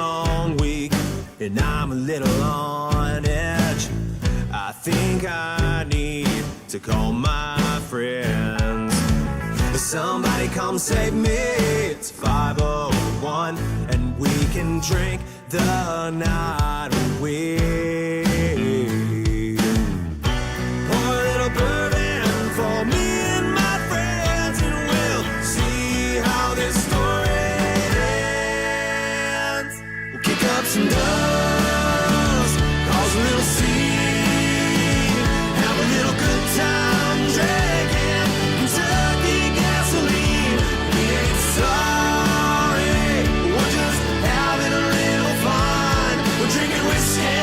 long week and I'm a little on edge. I think I need to call my friends. Somebody come save me. It's 5:01 and we can drink the night away. Pour a little bourbon for me and my friends, and we'll see how this story ends. We'll kick up some dust, cause a little scene, have a little good time drinking Kentucky gasoline. We ain't sorry, we're just having a little fun. We're drinking whiskey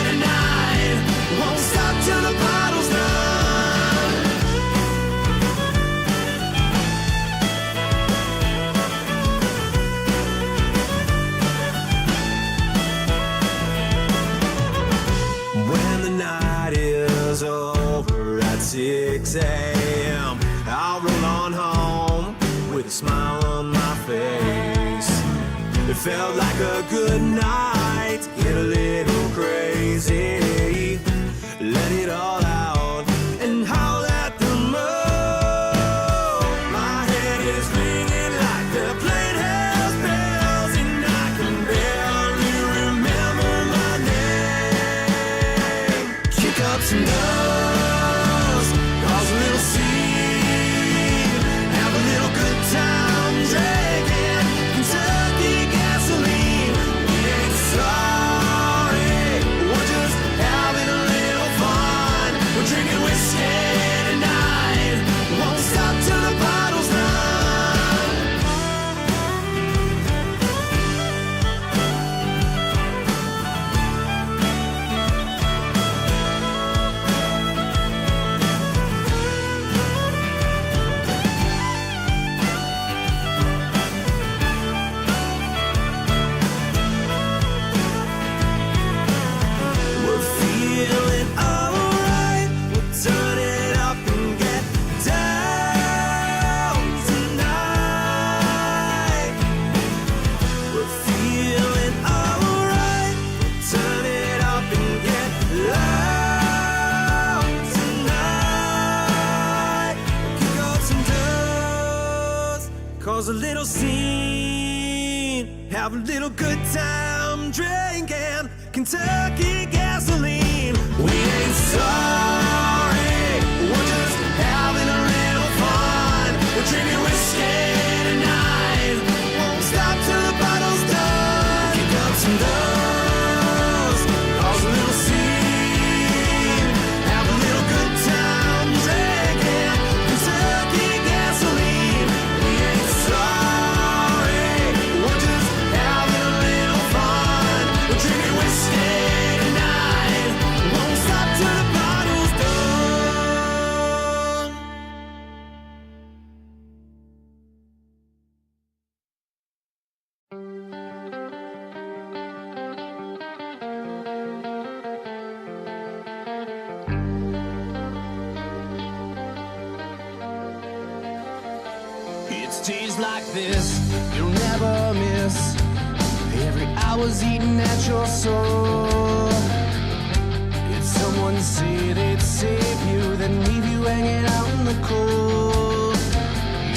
tonight, won't stop till the bottle's done. When the night is over at 6 a.m., I'll roll on home with a smile on my face. It felt like a good night, get a little crazy, let it all out and howl at the moon. My head is ringing like the plane has bells, and I can barely remember my name. Kick up some dust, cause a little scene, have a little good time drinking Kentucky gasoline. We ain't sorry, we're just having a little fun. We're drinking whiskey tonight, won't stop till the bottle's done. We're feeling alright, we'll turn it up and get down tonight. We're feeling alright, we'll turn it up and get loud tonight. Kick up some dust, cause a little scene, have a little good time drinking Kentucky gasoline. We ain't sorry, we're just having a little fun. We're drinking whiskey tonight, won't stop till the bottle's done. Kick up some dust, cause a little scene, have a little good time drinking Kentucky gasoline. We ain't sorry, we're just having a little fun. We're drinking whiskey tonight, won't stop till the bottle's done. It's days like this you'll never miss. Every hour's eating at your soul. If someone said they'd save you, then leave you hanging out in the cold.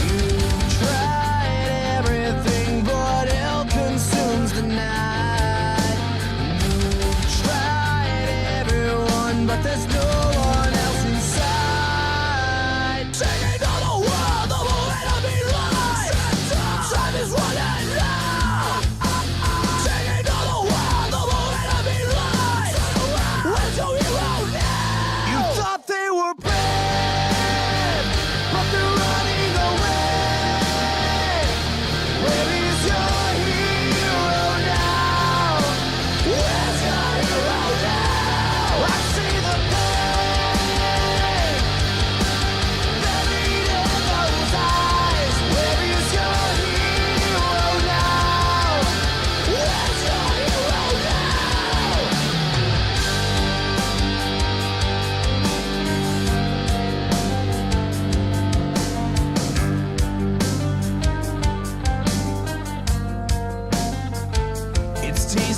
You've tried everything, but hell consumes the night. You've tried everyone, but there's no one else inside. Singing to the world, the moment of me life. Time is running out. Singing to the world, the moment of me life. Where's your hero now? You thought they were brave, but they're running away. Where is your hero now?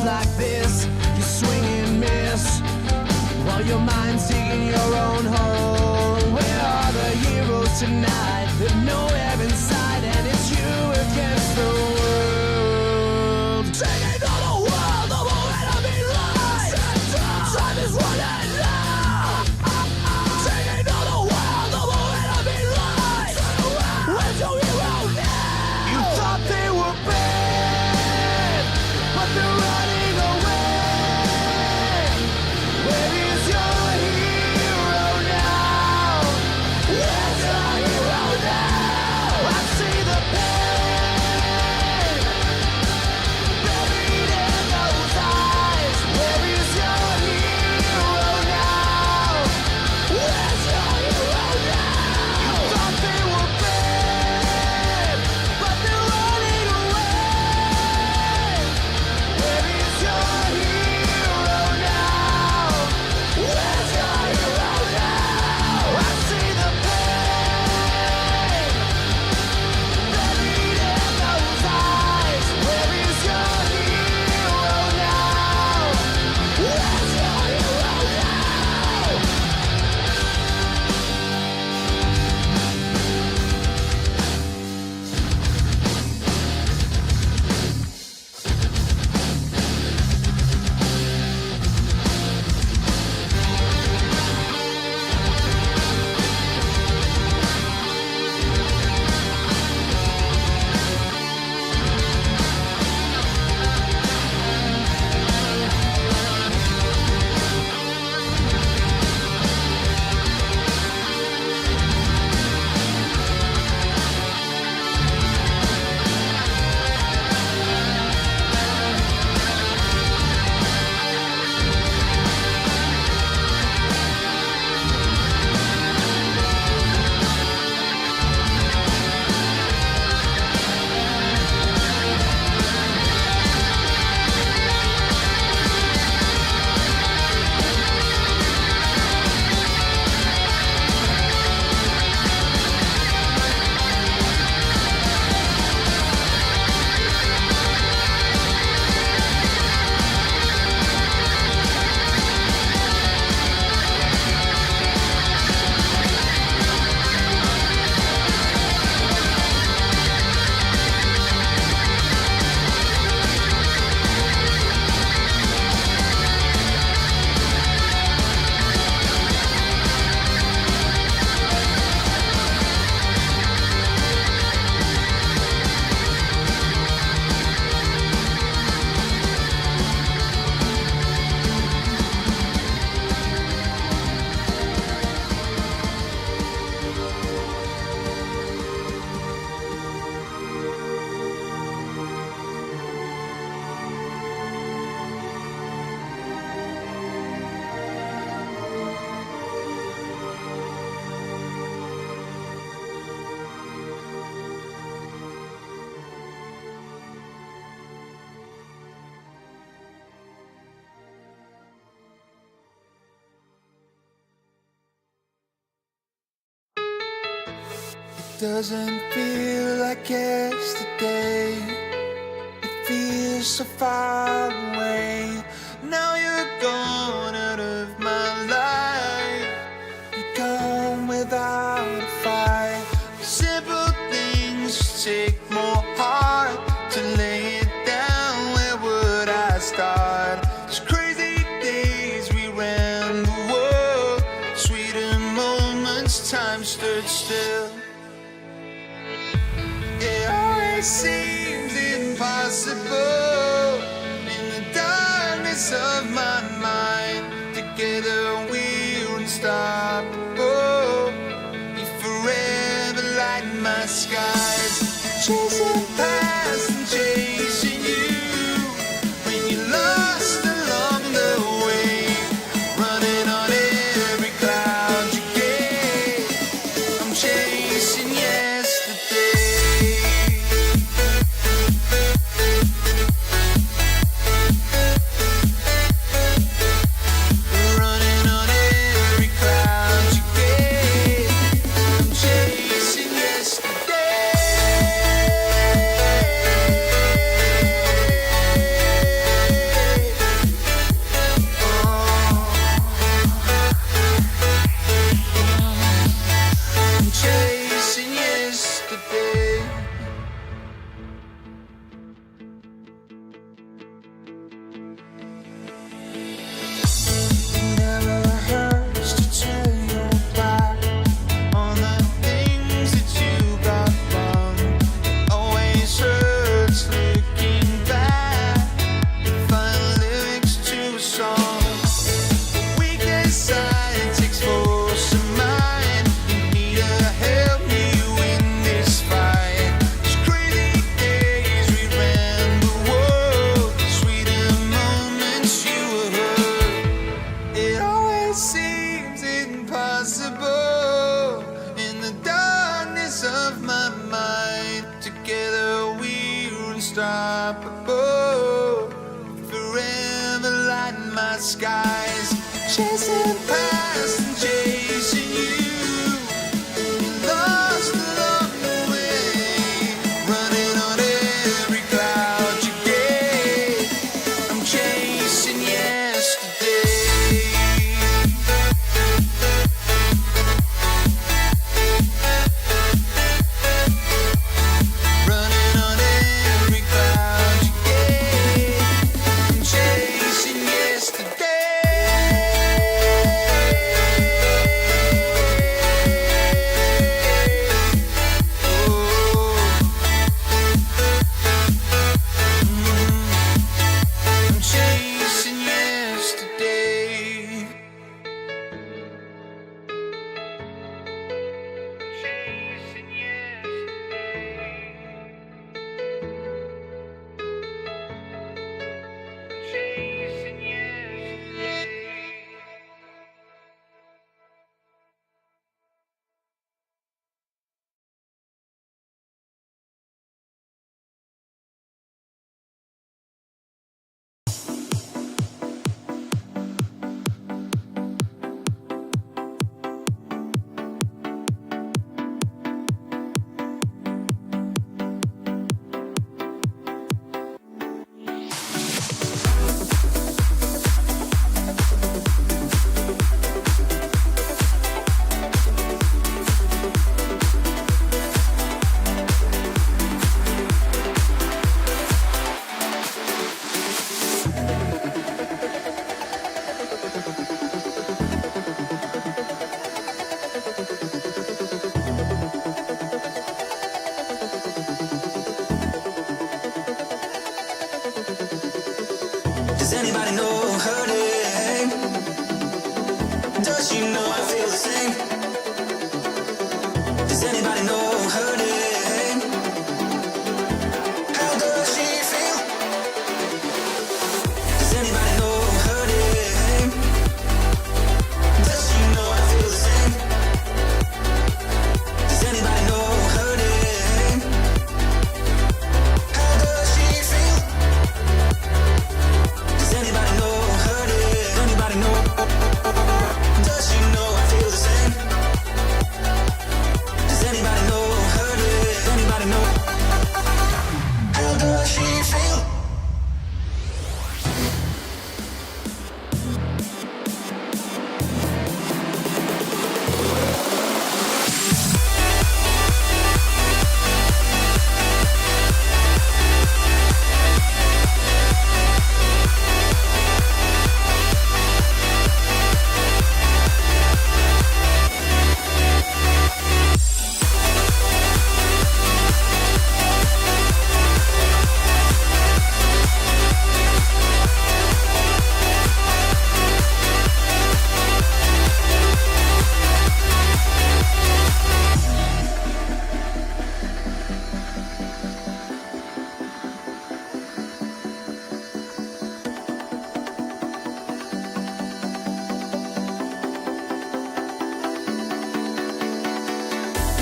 like this, you swing and miss, while your mind's digging your own hole. Where are the heroes tonight that know heaven's side, and it's you against the world? Singing to the world, the moment of me life. Time is running low. Singing to the world, the moment of me life. Where's your hero now? You thought they were bad, but they're running away. Where is your hero now? Where's your hero now? I see the pain buried in those eyes. Where is your hero now? Where's your hero now? You thought they were bad, but they're running away. Where is your hero now? Where's your hero now? I see the pain buried in those eyes. Where is your hero now? Where's your hero now? Doesn't feel like yesterday. It feels so far away. Now you're gone out of my life. You're gone without a fight. Simple things just take more heart to lay it down. Where would I start? These crazy days we ran the world. Sweeter moments, time stood still. It always seems impossible in the darkness of my mind. Together we're unstoppable. You forever light my skies. Chasing past and chasing you. When you're lost along the way, running on every cloud you get. I'm chasing yesterday. Running on every cloud you get. I'm chasing yesterday. skies, chasing past and chasing you, lost along the way, running on every cloud you gave. I'm chasing yesterday. Running on every cloud you gave. I'm chasing yesterday. Oh, I'm chasing yesterday. Chasing Does anybody know her name? Does she know I feel the same? Does anybody know her name? How does she feel? Does anybody know her name? Does she know I feel the same? Does anybody know her name? How does she feel? Does anybody know her name? Anybody know? Does she know I feel the same? Does anybody know her name? Anybody know? How does she feel?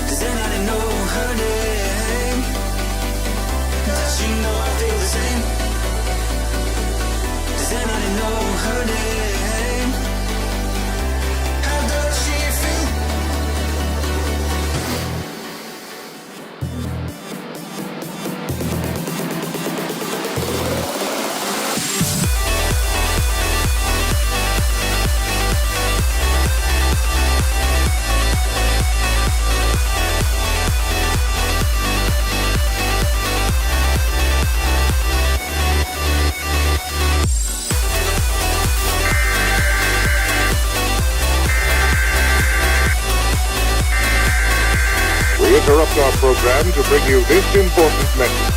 Does anybody know her name? Does she know I feel the same? Does anybody know her name? How does she feel? We interrupt our program to bring you this important message.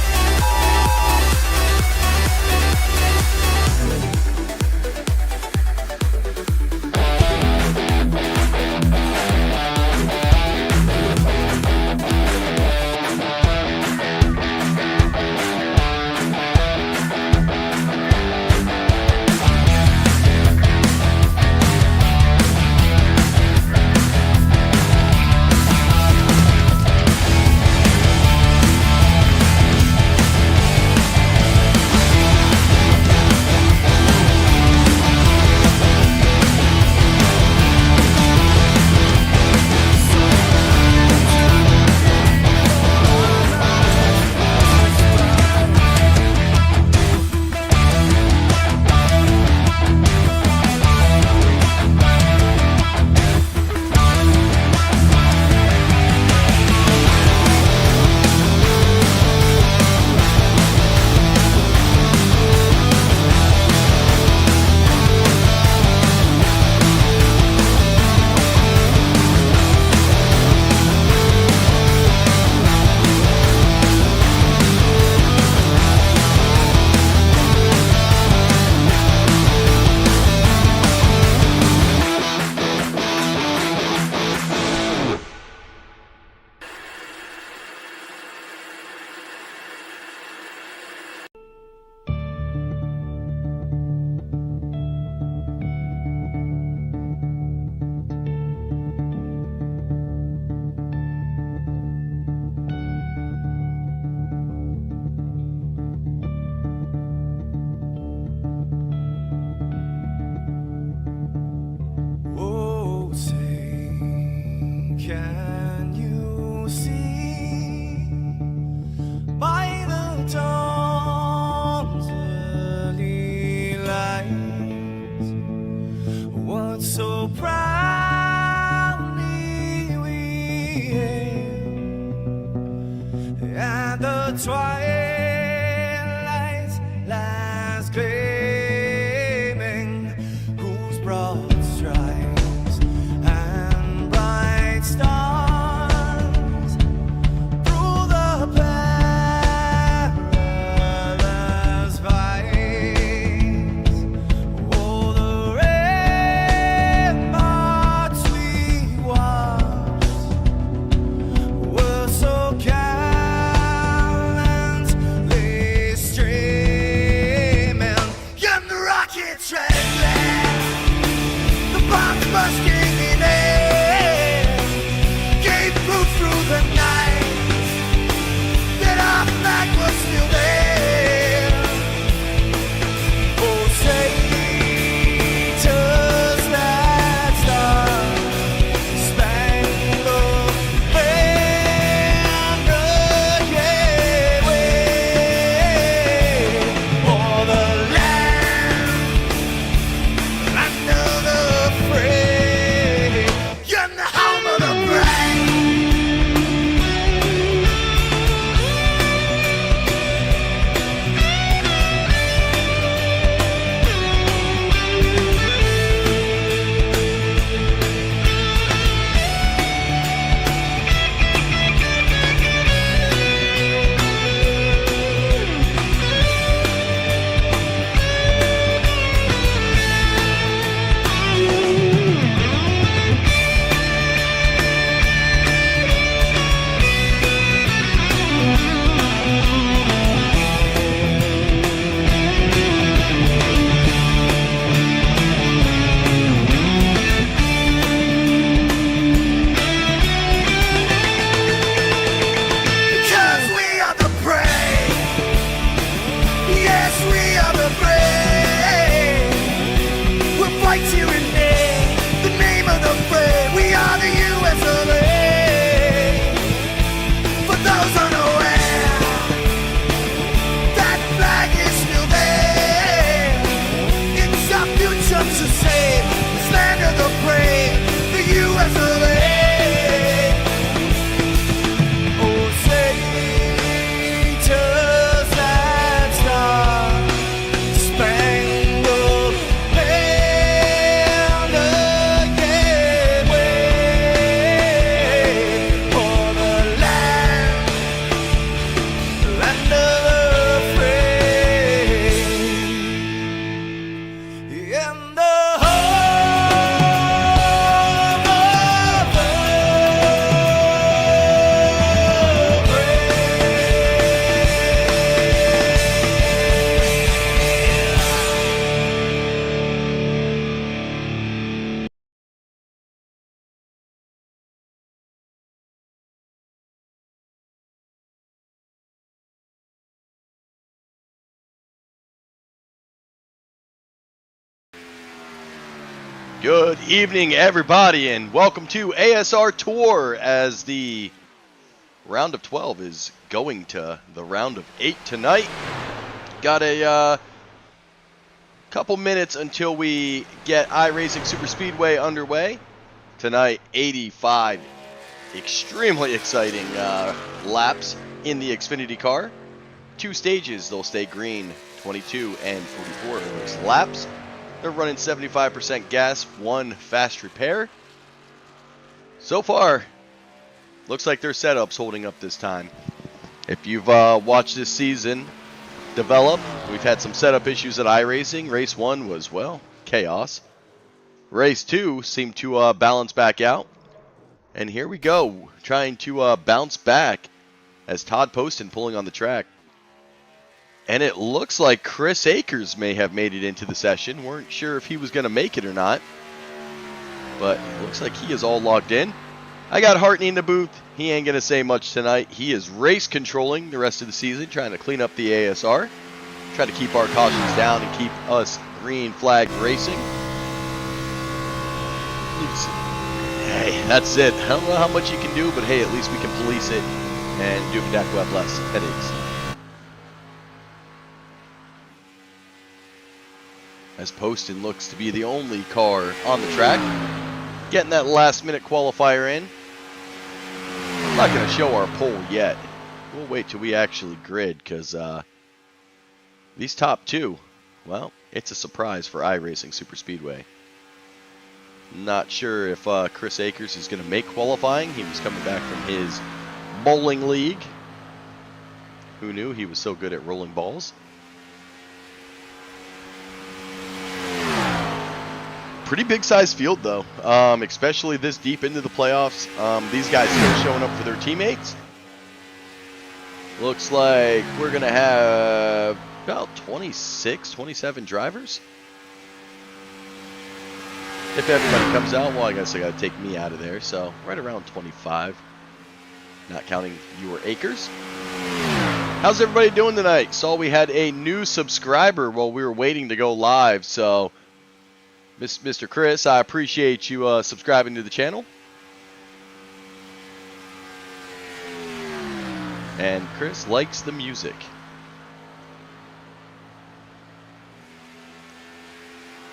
Good evening, everybody, and welcome to ASR Tour as the round of 12 is going to the round of 8 tonight. Got a couple minutes until we get iRacing Superspeedway underway. Tonight, 85 extremely exciting laps in the Xfinity car. 2 stages, they'll stay green, 22 and 44 for those laps. They're running 75% gas, 1 fast repair. So far, looks like their setup's holding up this time. If you've watched this season develop, we've had some setup issues at iRacing. Race 1 was, well, chaos. Race 2 seemed to balance back out. And here we go, trying to bounce back as Todd Poston pulling on the track. And it looks like Chris Akers may have made it into the session. Weren't sure if he was going to make it or not. But it looks like he is all logged in. I got Hartney in the booth. He ain't going to say much tonight. He is race controlling the rest of the season, trying to clean up the ASR. Try to keep our cautions down and keep us green flag racing. Hey, that's it. I don't know how much you can do, but hey, at least we can police it and do exactly what less headaches. As Poston looks to be the only car on the track. Getting that last minute qualifier in. I'm not going to show our pole yet. We'll wait till we actually grid because these top 2, well, it's a surprise for iRacing Superspeedway. Not sure if Chris Akers is going to make qualifying. He was coming back from his bowling league. Who knew he was so good at rolling balls? Pretty big size field though, especially this deep into the playoffs. These guys still showing up for their teammates. Looks like we're going to have about 26, 27 drivers. If everybody comes out, well, I guess I got to take me out of there, so right around 25, not counting your Akers. How's everybody doing tonight? Saw we had a new subscriber while we were waiting to go live, so Mr. Chris, I appreciate you subscribing to the channel. And Chris likes the music.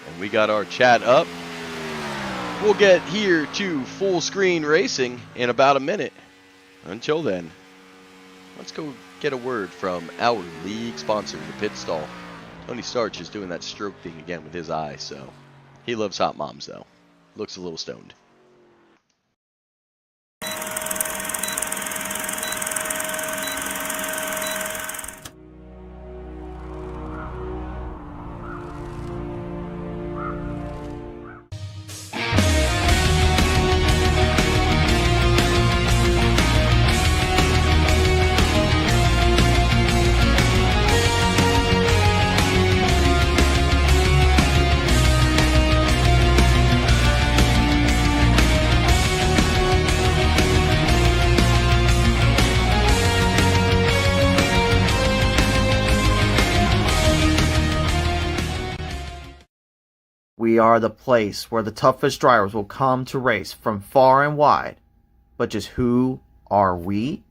And we got our chat up. We'll get here to full screen racing in about a minute. Until then, let's go get a word from our league sponsor, the Pit Stall. Tony Starch is doing that stroke thing again with his eye, so he loves hot moms, though. Looks a little stoned. We are the place where the toughest drivers will come to race from far and wide. But just who are we?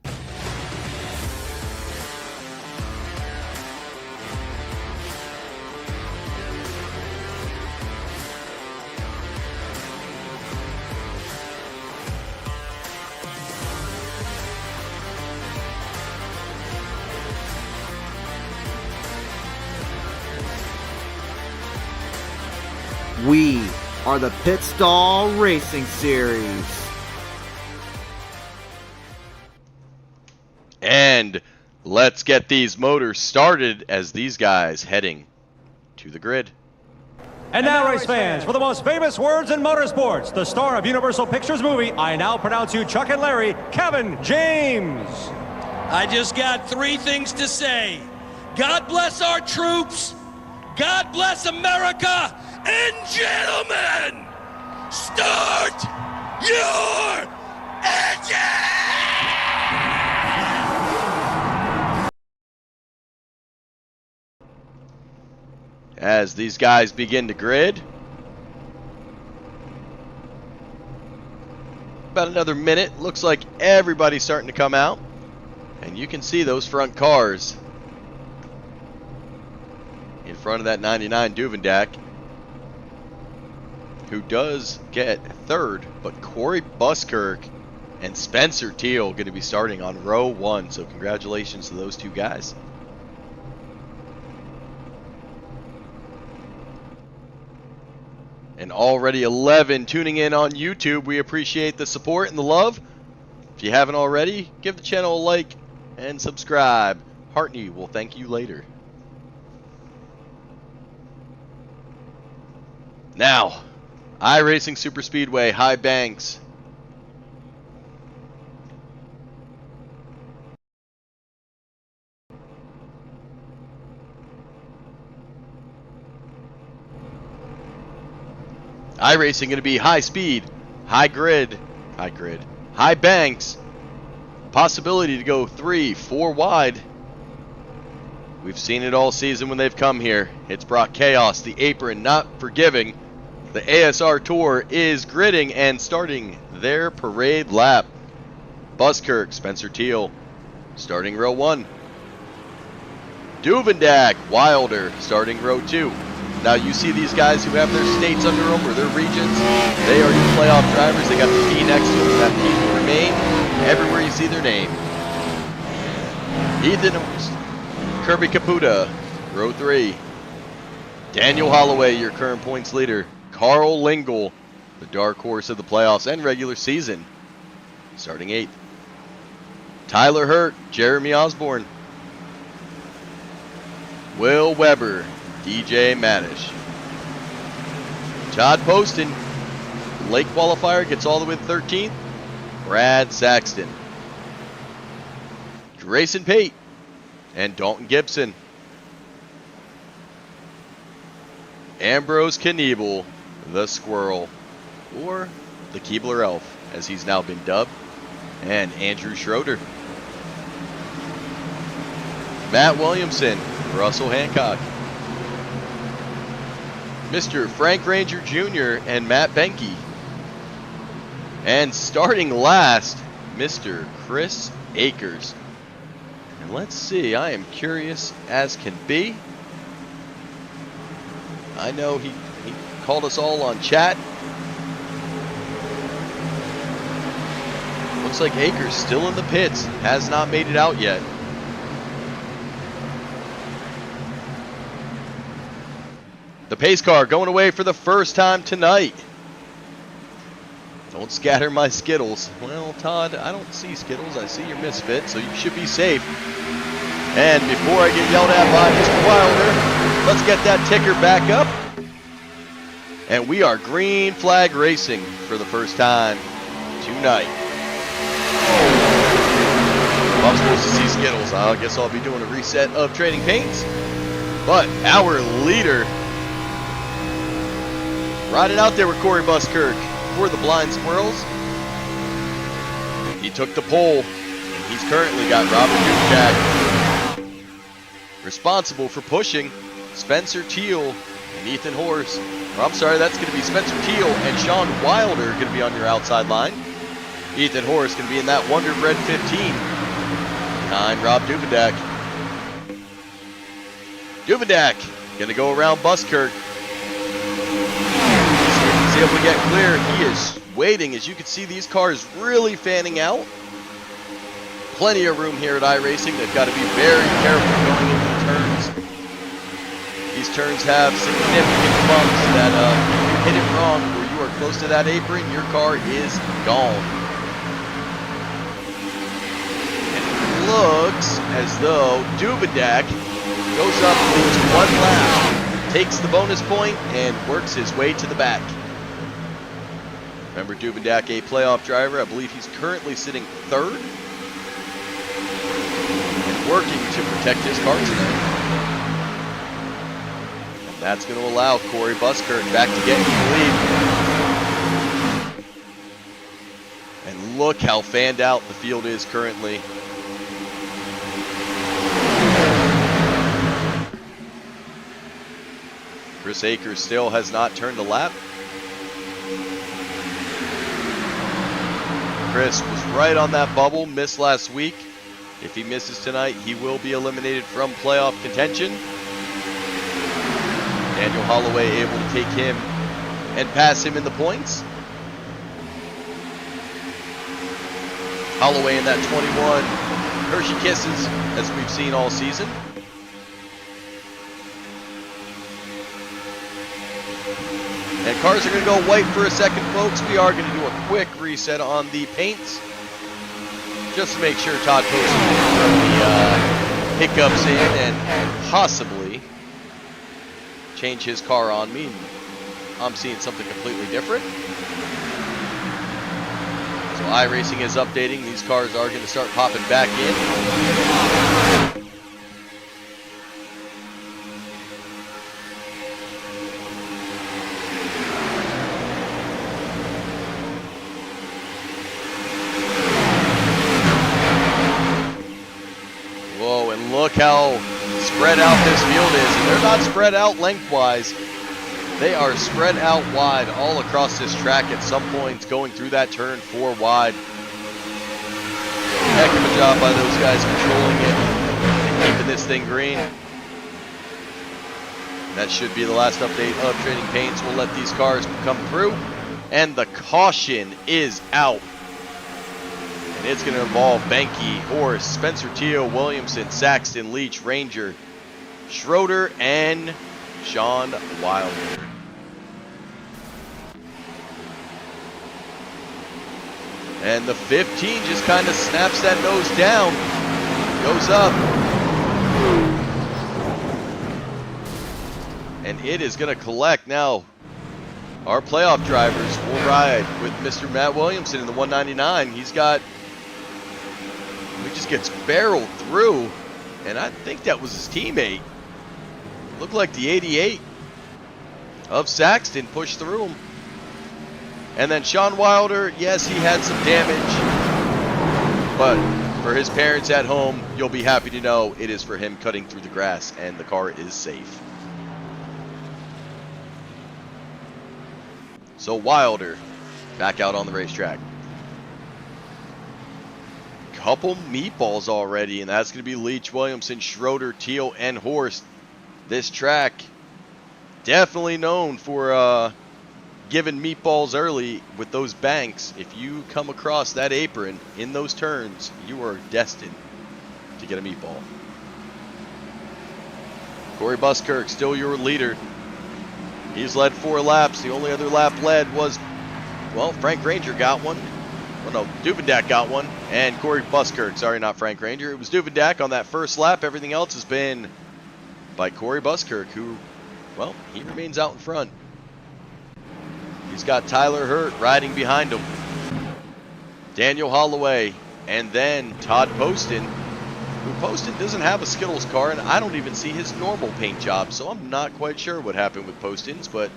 We are the Pit Stall Racing Series. And let's get these motors started as these guys heading to the grid. And now, race fans, for the most famous words in motorsports, the star of Universal Pictures movie, I now pronounce you Chuck and Larry, Kevin James. I just got 3 things to say. God bless our troops, God bless America, and gentlemen, start your engine! As these guys begin to grid, About another minute. Looks like everybody's starting to come out. And you can see those front cars in front of that 99 Duvendak, who does get third, but Corey Buskirk and Spencer Teal going to be starting on row 1. So congratulations to those two guys. And already 11 tuning in on YouTube. We appreciate the support and the love. If you haven't already, give the channel a like and subscribe. Hartney will thank you later. Now, iRacing Superspeedway, High Banks. iRacing going to be high speed, high banks. Possibility to go 3, 4 wide. We've seen it all season when they've come here. It's brought chaos. The apron not forgiving. The ASR Tour is gridding and starting their parade lap. Buskirk, Spencer Teal, starting row 1. Duvendak, Wilder, starting row 2. Now you see these guys who have their states under them or their regions. They are your playoff drivers. They got the P next to them. That P will remain everywhere you see their name. Ethan Kirby Caputa, row 3. Daniel Holloway, your current points leader. Carl Lingle, the dark horse of the playoffs and regular season, starting 8th. Tyler Hurt, Jeremy Osborne. Will Weber, DJ Madish. Todd Poston, late qualifier, gets all the way to 13th. Brad Saxton. Grayson Pate and Dalton Gibson. Ambrose Kniebel, the Squirrel, or the Keebler Elf, as he's now been dubbed. And Andrew Schroeder. Matt Williamson, Russell Hancock. Mr. Frank Ranger Jr. and Matt Benke. And starting last, Mr. Chris Akers. And let's see, I am curious as can be. I know he called us all on chat. Looks like Akers still in the pits, has not made it out yet. The pace car going away for the first time tonight. Don't scatter my Skittles. Well, Todd, I don't see Skittles. I see your Misfit, so you should be safe. And before I get yelled at by Mr. Wilder, let's get that ticker back up. And we are green flag racing for the first time tonight. If I'm supposed to see Skittles, I guess I'll be doing a reset of Trading Paints. But our leader, riding out there with Corey Buskirk for the Blind Squirrels. He took the pole, and he's currently got Robert Duvendak responsible for pushing. Spencer Teal and Ethan Horse. Or I'm sorry, that's going to be Spencer Teal and Sean Wilder going to be on your outside line. Ethan Horse going to be in that Wonder Bread 15 behind Rob Duvendak. Duvendak going to go around Buskirk. He's able to get clear. He is waiting. As you can see, these cars really fanning out. Plenty of room here at iRacing. They've got to be very careful going into the turns. These turns have significant bumps that if you hit it wrong or you are close to that apron, your car is gone. And it looks as though Duvendak goes up, leads one lap, takes the bonus point, and works his way to the back. Remember, Duvendak, a playoff driver. I believe he's currently sitting 3rd and working to protect his car tonight. And that's going to allow Corey Buskirk back to get in the lead. And look how fanned out the field is currently. Chris Akers still has not turned a lap. Chris was right on that bubble, missed last week. If he misses tonight, he will be eliminated from playoff contention. Daniel Holloway able to take him and pass him in the points. Holloway in that 21 Hershey Kisses, as we've seen all season. And cars are going to go white for a second, folks. We are going to do a quick reset on the paints, just to make sure Todd Poston didn't throw the hiccups in and possibly change his car on me. I'm seeing something completely different. So iRacing is updating. These cars are going to start popping back in. Whoa, and look how spread out this field is. And they're not spread out lengthwise. They are spread out wide all across this track at some points, going through that turn 4 wide. Heck of a job by those guys controlling it and keeping this thing green. And that should be the last update of Trading Paints. We'll let these cars come through. And the caution is out. And it's going to involve Benke, Horse, Spencer Teo, Williamson, Saxton, Leach, Ranger, Schroeder, and Sean Wilder. And the 15 just kind of snaps that nose down, goes up. And it is going to collect now. Our playoff drivers will ride with Mr. Matt Williamson in the 199. He just gets barreled through. And I think that was his teammate. Looked like the 88 of Saxton pushed through him. And then Sean Wilder, yes, he had some damage. But for his parents at home, you'll be happy to know it is for him cutting through the grass and the car is safe. So Wilder back out on the racetrack. Couple meatballs already, and that's going to be Leach, Williamson, Schroeder, Teal, and Horst. This track definitely known for giving meatballs early with those banks. If you come across that apron in those turns, you are destined to get a meatball. Corey Buskirk, still your leader. He's led 4 laps. The only other lap led was, well, Frank Ranger got one. Well, no, Duvendak got one. And Corey Buskirk, sorry, not Frank Ranger. It was Duvendak on that first lap. Everything else has been by Corey Buskirk, who, well, he remains out in front. He's got Tyler Hurt riding behind him. Daniel Holloway, and then Todd Poston, who Poston doesn't have a Skittles car, and I don't even see his normal paint job, so I'm not quite sure what happened with Poston's, but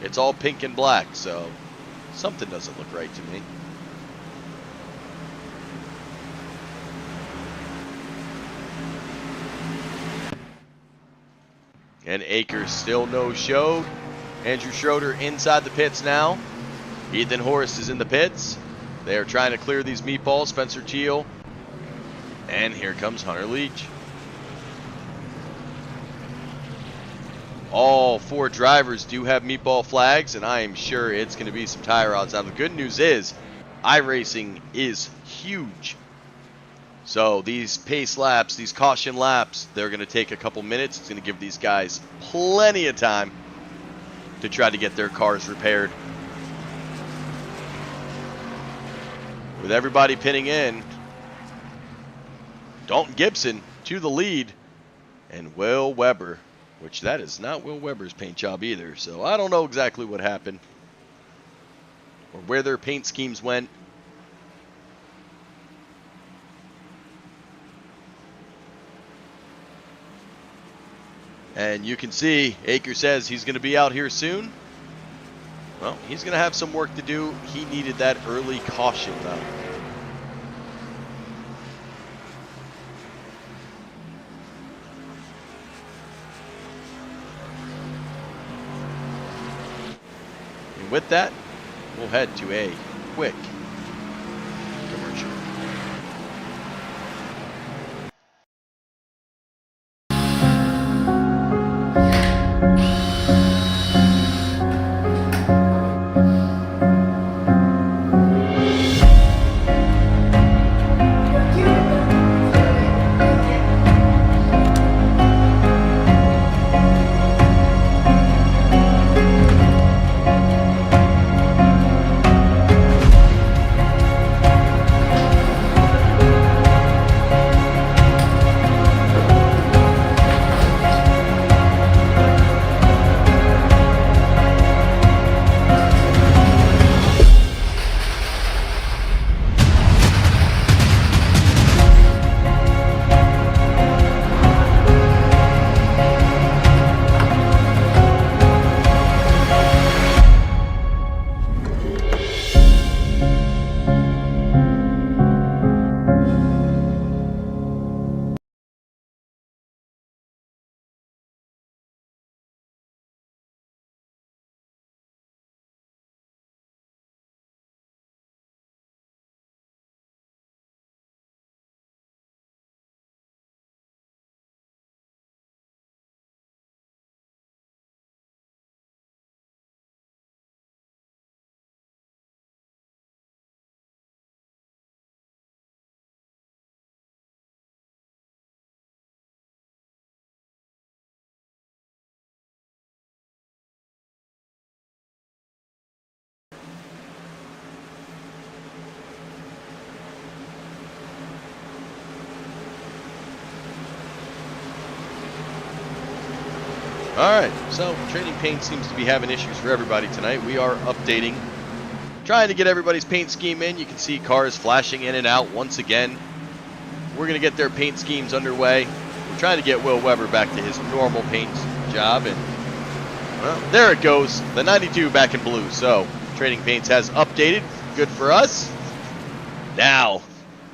it's all pink and black, so something doesn't look right to me. And Akers still no show. Andrew Schroeder inside the pits now. Ethan Horst is in the pits. They are trying to clear these meatballs. Spencer Teal. And here comes Hunter Leach. All 4 drivers do have meatball flags, and I am sure it's going to be some tire odds. Now, the good news is iRacing is huge. So these pace laps, these caution laps, they're going to take a couple minutes. It's going to give these guys plenty of time to try to get their cars repaired. With everybody pinning in, Dalton Gibson to the lead, and Will Weber, which that is not Will Weber's paint job either. So I don't know exactly what happened or where their paint schemes went. And you can see Aker says he's going to be out here soon. Well, he's going to have some work to do. He needed that early caution, though. And with that, we'll head to a quick Alright, so Trading Paint seems to be having issues for everybody tonight. We are updating, trying to get everybody's paint scheme in. You can see cars flashing in and out once again. We're going to get their paint schemes underway. We're trying to get Will Weber back to his normal paint job. And, well, there it goes. The 92 back in blue. So, Trading Paints has updated. Good for us. Now,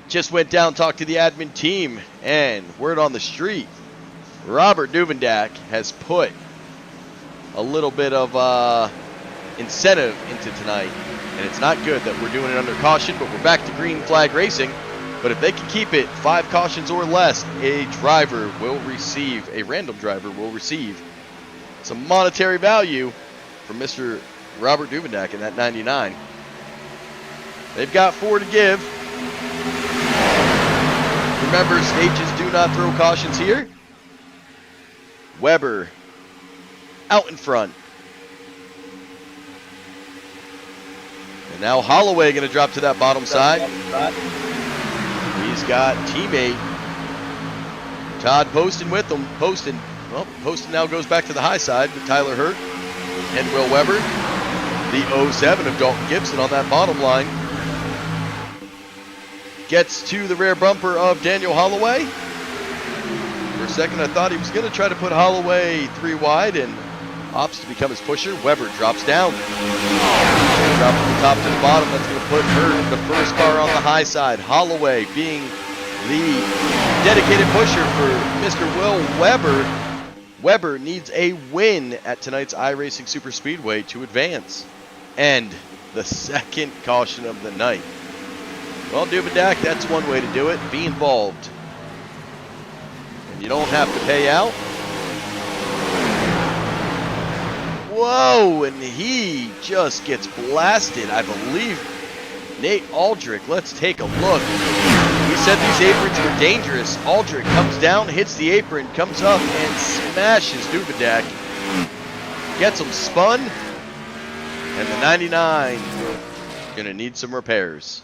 just went down, talked to the admin team, and word on the street. Robert Duvendak has put a little bit of incentive into tonight, and it's not good that we're doing it under caution, but we're back to green flag racing. But if they can keep it 5 cautions or less, a random driver will receive some monetary value from Mr. Robert Duvendak in that 99. They've got 4 to give. Remember, stages do not throw cautions here. Weber out in front. And now Holloway going to drop to that bottom side. He's got teammate Todd Poston with him. Poston now goes back to the high side with Tyler Hurt and Will Weber. The 07 of Dalton Gibson on that bottom line. Gets to the rear bumper of Daniel Holloway. For a second, I thought he was going to try to put Holloway 3 wide and opts to become his pusher. Weber drops down. Drop from the top to the bottom. That's going to put Hurt, the first car on the high side. Holloway being the dedicated pusher for Mr. Will Weber. Weber needs a win at tonight's iRacing Superspeedway to advance. And the second caution of the night. Well, Duvendak, that's one way to do it. Be involved. And you don't have to pay out. Whoa, and he just gets blasted. I believe Nate Aldrich. Let's take a look. We said these aprons were dangerous. Aldrich comes down, hits the apron, comes up, and smashes Duvendak. Gets him spun. And the 99 going to need some repairs.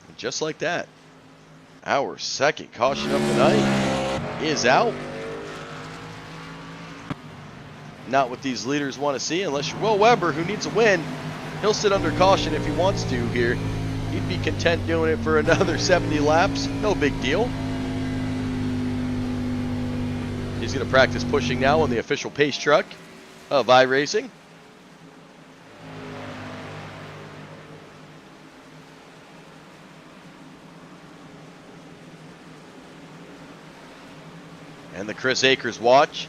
And just like that, our second caution of the night is out. Not what these leaders want to see, unless you're Will Weber, who needs a win. He'll sit under caution if he wants to here. He'd be content doing it for another 70 laps. No big deal. He's going to practice pushing now on the official pace truck of iRacing. And the Chris Akers watch.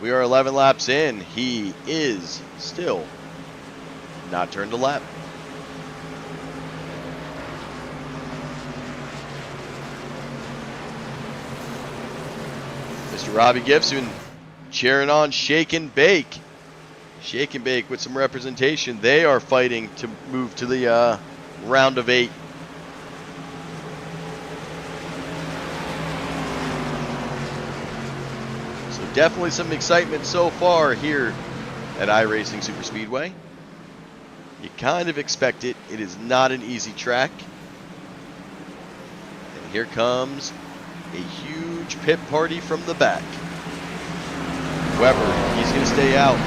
We are 11 laps in. He is still not turned a lap. Mr. Robbie Gibson cheering on Shake and Bake. Shake and Bake with some representation. They are fighting to move to the round of 8. Definitely some excitement so far here at iRacing Superspeedway. You kind of expect it. It is not an easy track. And here comes a huge pit party from the back. Weber, he's going to stay out.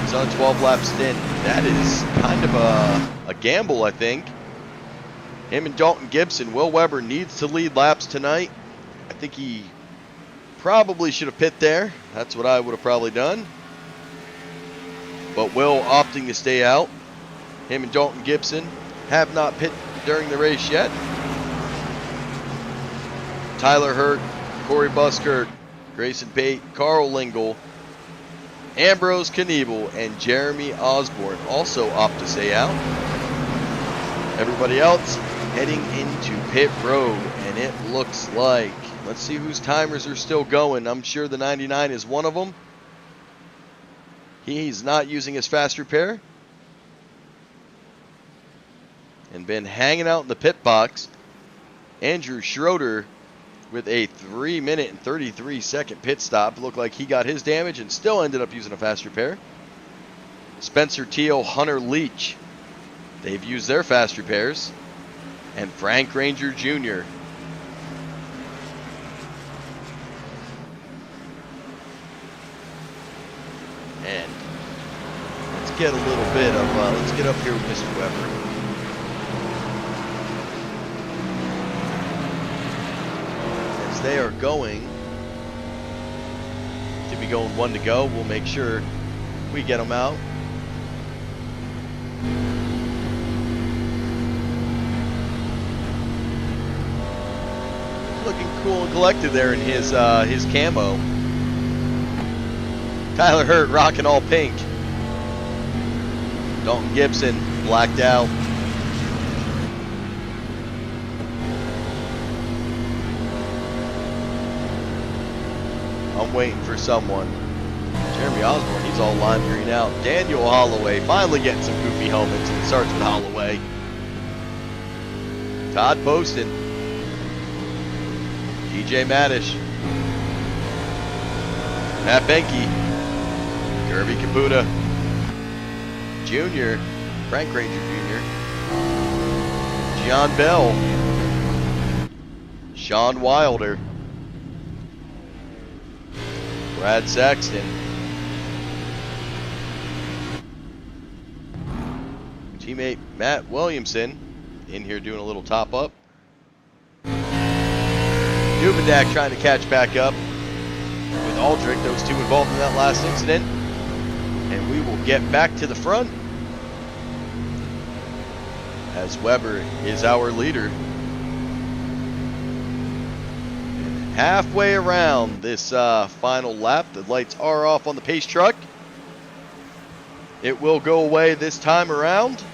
He's on a 12-lap stint. That is kind of a gamble, I think. Him and Dalton Gibson. Will Weber needs to lead laps tonight. I think he probably should have pit there. That's what I would have probably done. But Will opting to stay out. Him and Dalton Gibson have not pit during the race yet. Tyler Hurt, Corey Buskirk, Grayson Pate, Carl Lingle, Ambrose Knievel, and Jeremy Osborne also opt to stay out. Everybody else heading into pit road, and it looks like, let's see whose timers are still going. I'm sure the 99 is one of them. He's not using his fast repair. And been hanging out in the pit box. Andrew Schroeder with a 3-minute and 33-second pit stop. Looked like he got his damage and still ended up using a fast repair. Spencer Teal, Hunter Leach. They've used their fast repairs. And Frank Ranger Jr. And let's get a little bit of, let's get up here with Mr. Weber. As they are going to be going 1 to go, we'll make sure we get them out. Looking cool and collected there in his camo. Tyler Hurt rocking all pink. Dalton Gibson blacked out. I'm waiting for someone. Jeremy Osborne, he's all lime green out. Daniel Holloway finally getting some goofy helmets, and it starts with Holloway. Todd Poston. DJ Madish. Matt Benke. Kirby Kabuta. Jr. Frank Ranger Jr. John Bell. Sean Wilder. Brad Saxton. Teammate Matt Williamson in here doing a little top up. Dubedak trying to catch back up with Aldrich, those two involved in that last incident. And we will get back to the front as Weber is our leader. And halfway around this final lap, the lights are off on the pace truck. It will go away this time around.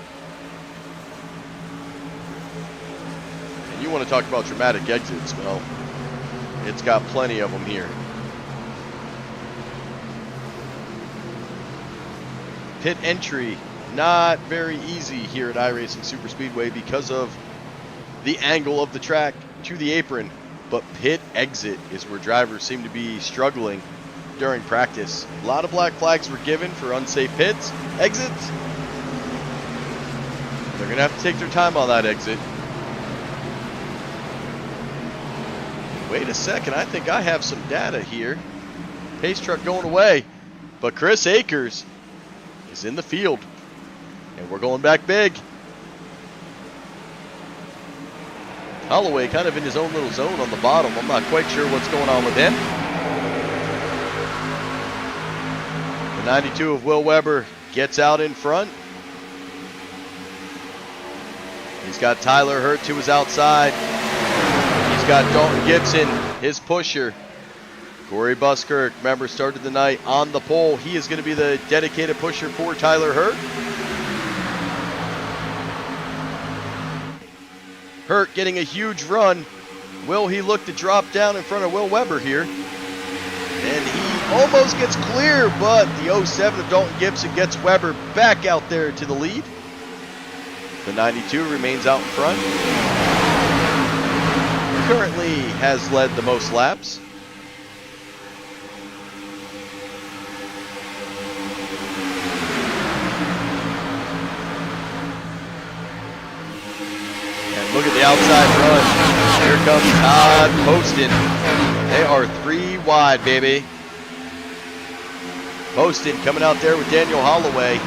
And you want to talk about dramatic exits? Well, it's got plenty of them here. Pit entry, not very easy here at iRacing Superspeedway because of the angle of the track to the apron. But pit exit is where drivers seem to be struggling during practice. A lot of black flags were given for unsafe pits, exits. They're going to have to take their time on that exit. Wait a second, I think I have some data here. Pace truck going away, but Chris Akers is in the field, and we're going back big. Holloway kind of in his own little zone on the bottom. I'm not quite sure what's going on with him. The 92 of Will Weber gets out in front. He's got Tyler Hurt to his outside. He's got Dalton Gibson, his pusher. Corey Buskirk, remember, started the night on the pole. He is going to be the dedicated pusher for Tyler Hurt. Hurt getting a huge run. Will he look to drop down in front of Will Weber here? And he almost gets clear, but the 07 of Dalton Gibson gets Weber back out there to the lead. The 92 remains out in front. Currently has led the most laps. And look at the outside run. Here comes Todd Poston. They are 3 wide, baby. Poston coming out there with Daniel Holloway.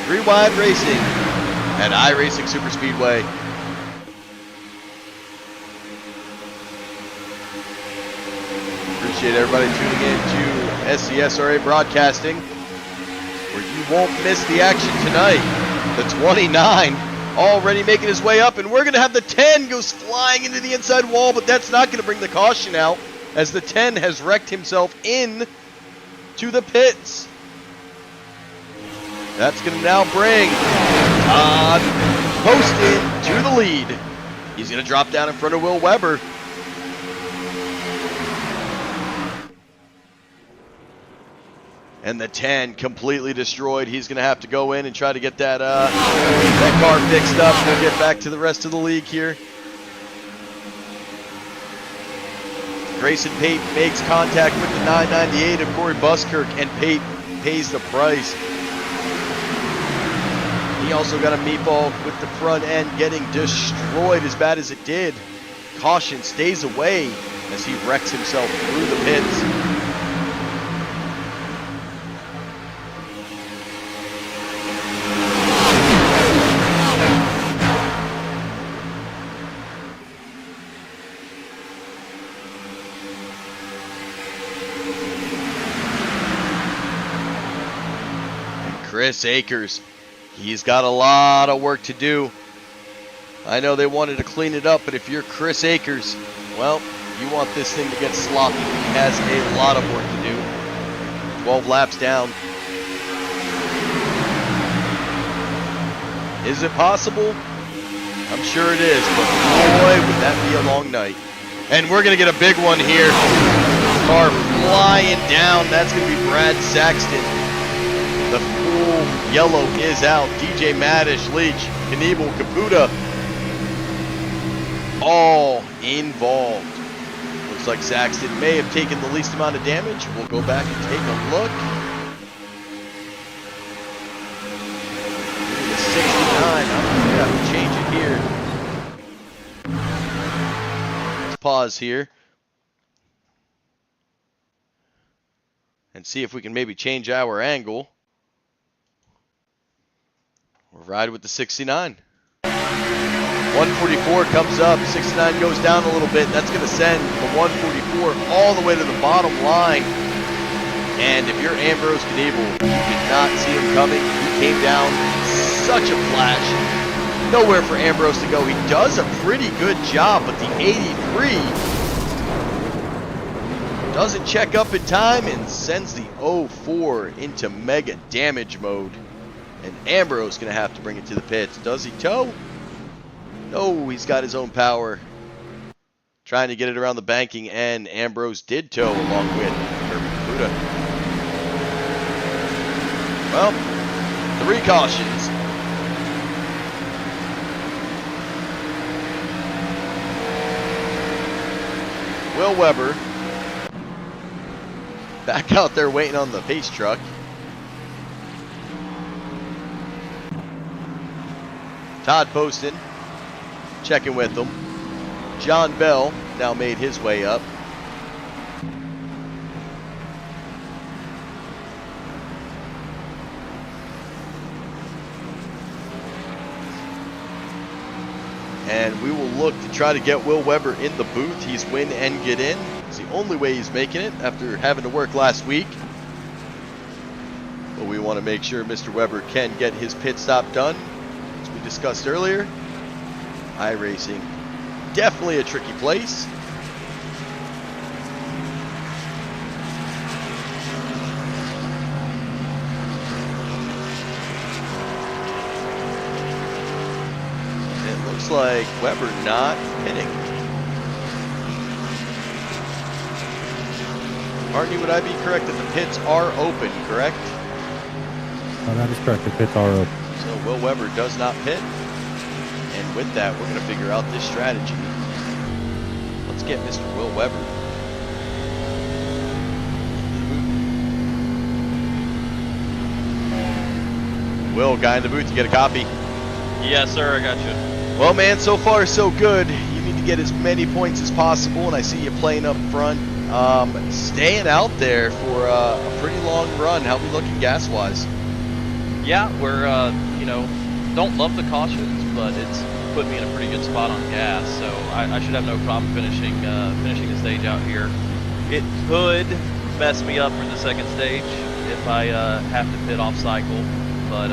Three wide racing at iRacing Superspeedway. Appreciate everybody tuning in to SCSRA Broadcasting, where you won't miss the action tonight. The 29 already making his way up, and we're going to have the 10 goes flying into the inside wall, but that's not going to bring the caution out, as the 10 has wrecked himself in to the pits. That's going to now bring Todd Poston to the lead. He's going to drop down in front of Will Weber. And the 10 completely destroyed. He's going to have to go in and try to get that car fixed up. We'll get back to the rest of the league here. Grayson Pate makes contact with the 998 of Corey Buskirk, and Pate pays the price. He also got a meatball with the front end getting destroyed as bad as it did. Caution stays away as he wrecks himself through the pits. Chris Akers, he's got a lot of work to do. I know they wanted to clean it up, but if you're Chris Akers, well, you want this thing to get sloppy. He has a lot of work to do. 12 laps down. Is it possible? I'm sure it is, but boy, would that be a long night. And we're going to get a big one here. Car flying down. That's going to be Brad Saxton. The full yellow is out. DJ Maddish, Leach, Knievel, Caputa, all involved. Looks like Saxton may have taken the least amount of damage. We'll go back and take a look. The 69. I'm going to have to change it here. Let's pause here and see if we can maybe change our angle. We'll ride with the 69. 144 comes up, 69 goes down a little bit. That's going to send the 144 all the way to the bottom line. And if you're Ambrose Knievel, you did not see him coming. He came down such a flash. Nowhere for Ambrose to go. He does a pretty good job, but the 83 doesn't check up in time and sends the 04 into mega damage mode. And Ambrose going to have to bring it to the pits. Does he tow? No, he's got his own power. Trying to get it around the banking, and Ambrose did tow along with Kirby Caputa. Well, 3 cautions. Will Weber back out there waiting on the pace truck. Todd Poston checking with them. John Bell now made his way up. And we will look to try to get Will Weber in the booth. He's win and get in. It's the only way he's making it after having to work last week. But we want to make sure Mr. Weber can get his pit stop done. As we discussed earlier, iRacing, definitely a tricky place. It looks like Weber not pitting. Arnie, would I be correct that the pits are open, correct? That is correct. The pits are open. So Will Weber does not pit. And with that, we're going to figure out this strategy. Let's get Mr. Will Weber. Will, guy in the booth, you get a copy? Yes, sir, I got you. Well, man, so far so good. You need to get as many points as possible, and I see you playing up front. Staying out there for a pretty long run. How we looking gas-wise? Yeah, we're, don't love the cautions, but it's put me in a pretty good spot on gas, so I should have no problem finishing the stage out here. It could mess me up for the second stage if I have to pit off cycle, but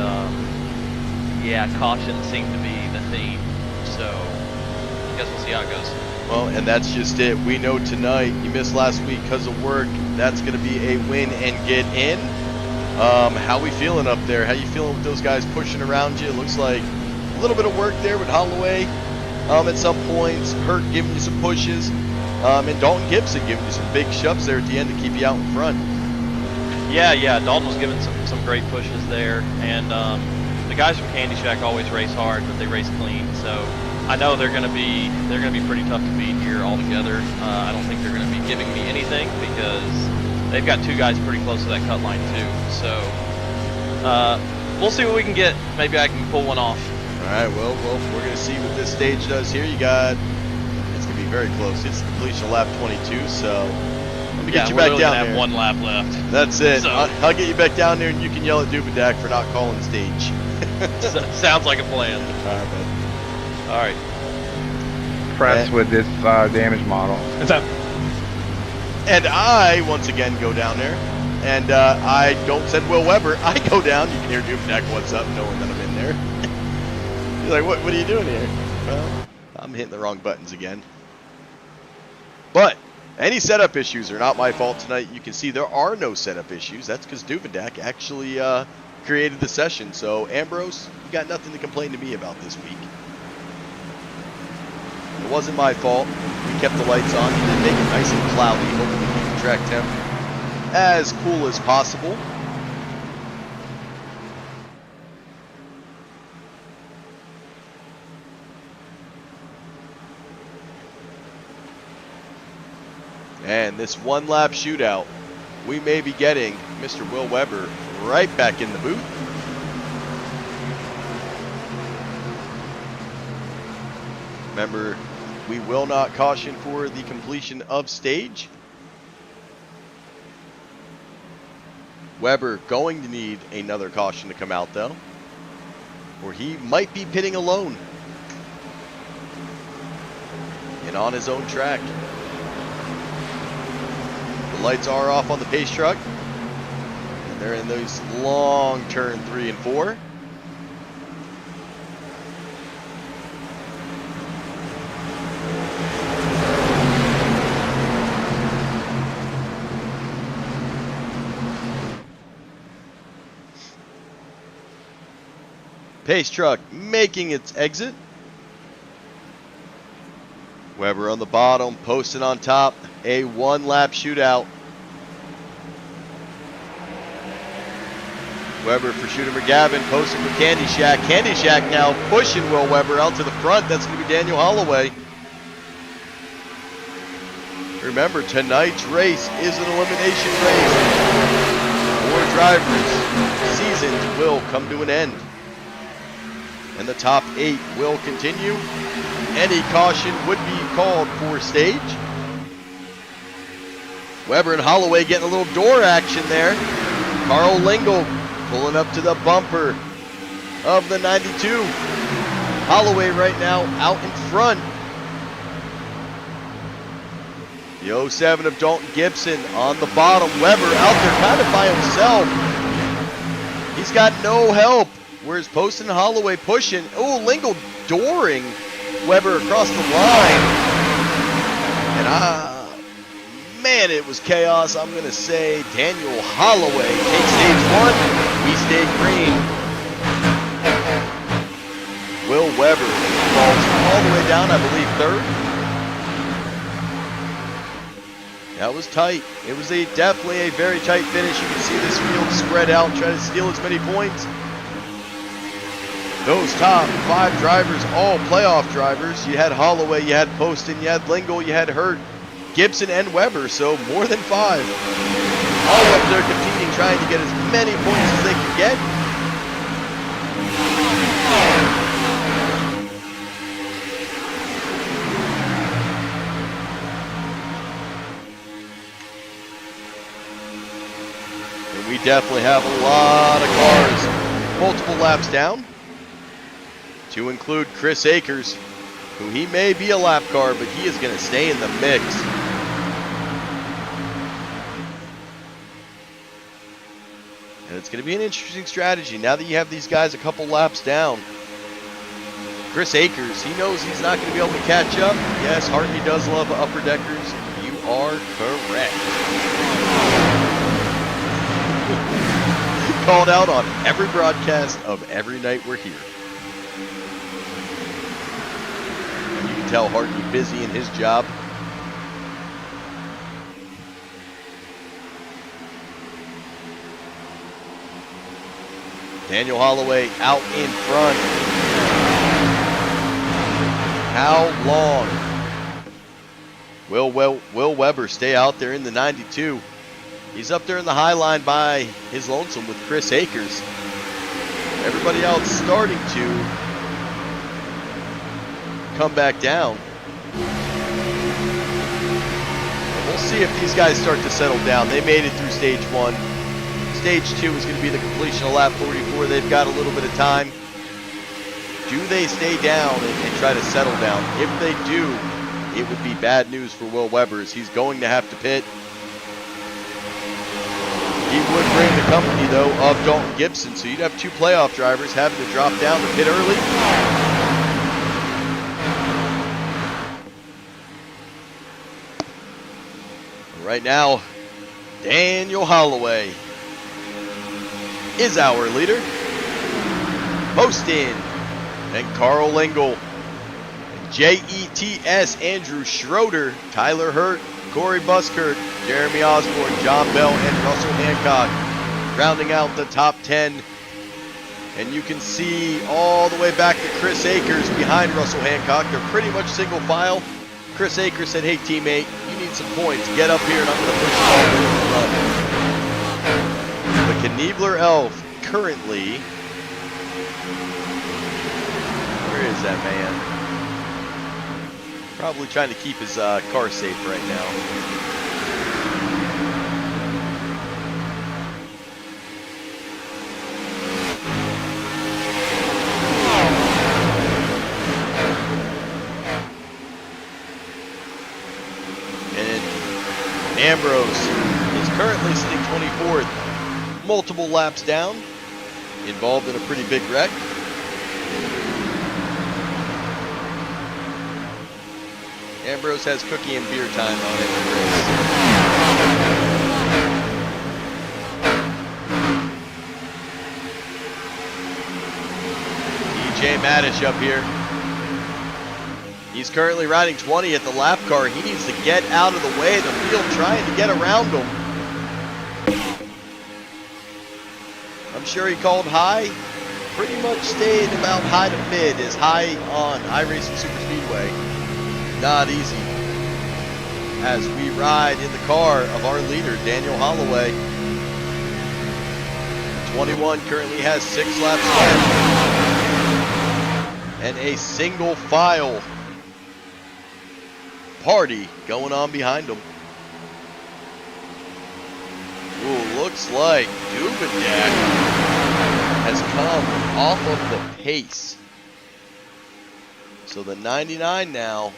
yeah, cautions seem to be the theme, so I guess we'll see how it goes. Well, and that's just it. We know tonight you missed last week because of work. That's going to be a win and get in. How we feeling up there? How you feeling with those guys pushing around you? It looks like a little bit of work there with Holloway at some points. Hurt giving you some pushes. And Dalton Gibson giving you some big shoves there at the end to keep you out in front. Yeah, Dalton was giving some great pushes there. And the guys from Candy Shack always race hard, but they race clean. So I know they're gonna be pretty tough to beat here altogether. I don't think they're gonna be giving me anything because they've got 2 guys pretty close to that cut line too. So we'll see what we can get. Maybe I can pull one off. All right, well, we're gonna see what this stage does here. You got, it's gonna be very close. It's completion lap 22, so let me Yeah, get you we're back literally down gonna there. have 1 lap left. That's it. So- I'll get you back down there, and you can yell at Dubedak for not calling stage. Sounds like a plan. All right, bud. All right. Press with this damage model. What's up? And I, once again, go down there. And I don't send Will Weber. I go down. You can hear Dubedak, what's up, knowing that I'm in there. He's like, what are you doing here? Well, I'm hitting the wrong buttons again. But any setup issues are not my fault tonight. You can see there are no setup issues. That's because Dubedak actually created the session. So, Ambrose, you got nothing to complain to me about this week. It wasn't my fault. We kept the lights on. We did make it nice and cloudy. Hoping to keep the track temp as cool as possible. And this one lap shootout, we may be getting Mr. Will Weber right back in the booth. Remember, we will not caution for the completion of stage. Weber going to need another caution to come out though, or he might be pitting alone and on his own track. The lights are off on the pace truck, and they're in those long turn 3 and 4. Pace truck making its exit. Weber on the bottom, posting on top. A one-lap shootout. Weber for Shooter McGavin, posting for Candy Shack. Candy Shack now pushing Will Weber out to the front. That's going to be Daniel Holloway. Remember, tonight's race is an elimination race. 4 drivers' seasons will come to an end. And the top 8 will continue. Any caution would be called for stage. Weber and Holloway getting a little door action there. Carl Lingle pulling up to the bumper of the 92. Holloway right now out in front. The 07 of Dalton Gibson on the bottom. Weber out there kind of by himself. He's got no help. Whereas Poston and Holloway pushing. Oh, Lingle dooring Weber across the line. And man, it was chaos. I'm going to say Daniel Holloway takes stage 1. We stay green. Will Weber falls all the way down, I believe, 3rd. That was tight. It was definitely a very tight finish. You can see this field spread out, try to steal as many points. Those top 5 drivers, all playoff drivers. You had Holloway, you had Poston, you had Lingle, you had Hurt, Gibson, and Weber. So more than 5. All up there competing, trying to get as many points as they could get. And we definitely have a lot of cars multiple laps down, to include Chris Akers, who he may be a lap car, but he is going to stay in the mix. And it's going to be an interesting strategy now that you have these guys a couple laps down. Chris Akers, he knows he's not going to be able to catch up. Yes, Hartley does love upper deckers. You are correct. Called out on every broadcast of every night we're here. You can tell Hartley busy in his job. Daniel Holloway out in front. How long will Weber stay out there in the 92? He's up there in the high line by his lonesome with Chris Akers. Everybody else starting to come back down. see if these guys start to settle down. They made it through stage 1. Stage 2 is going to be the completion of lap 44. They've got a little bit of time. Do they stay down and try to settle down? If they do, it would be bad news for Will Weber, as he's going to have to pit. He would bring the company, though, of Dalton Gibson, so you'd have 2 playoff drivers having to drop down to pit early. Right now, Daniel Holloway is our leader. Postin and Carl Lengel. JETS, Andrew Schroeder, Tyler Hurt, Corey Buskirk, Jeremy Osborne, John Bell, and Russell Hancock rounding out the top 10. And you can see all the way back to Chris Akers behind Russell Hancock. They're pretty much single file. Chris Akers said, hey teammate, you need some points. Get up here and I'm going to push you all the way to the run. The Kniebler Elf currently, where is that man? Probably trying to keep his car safe right now. And Ambrose is currently sitting 24th, multiple laps down, involved in a pretty big wreck. Ambrose has cookie and beer time on it. DJ Madish up here. He's currently riding 20 at the lap car. He needs to get out of the way of the field trying to get around him. I'm sure he called high. Pretty much stayed about high to mid, is high on iRacing Superspeedway. Not easy as we ride in the car of our leader, Daniel Holloway. 21 currently has 6 laps left. And a single file party going on behind him. Ooh, looks like Dubendak has come off of the pace. So the 99 now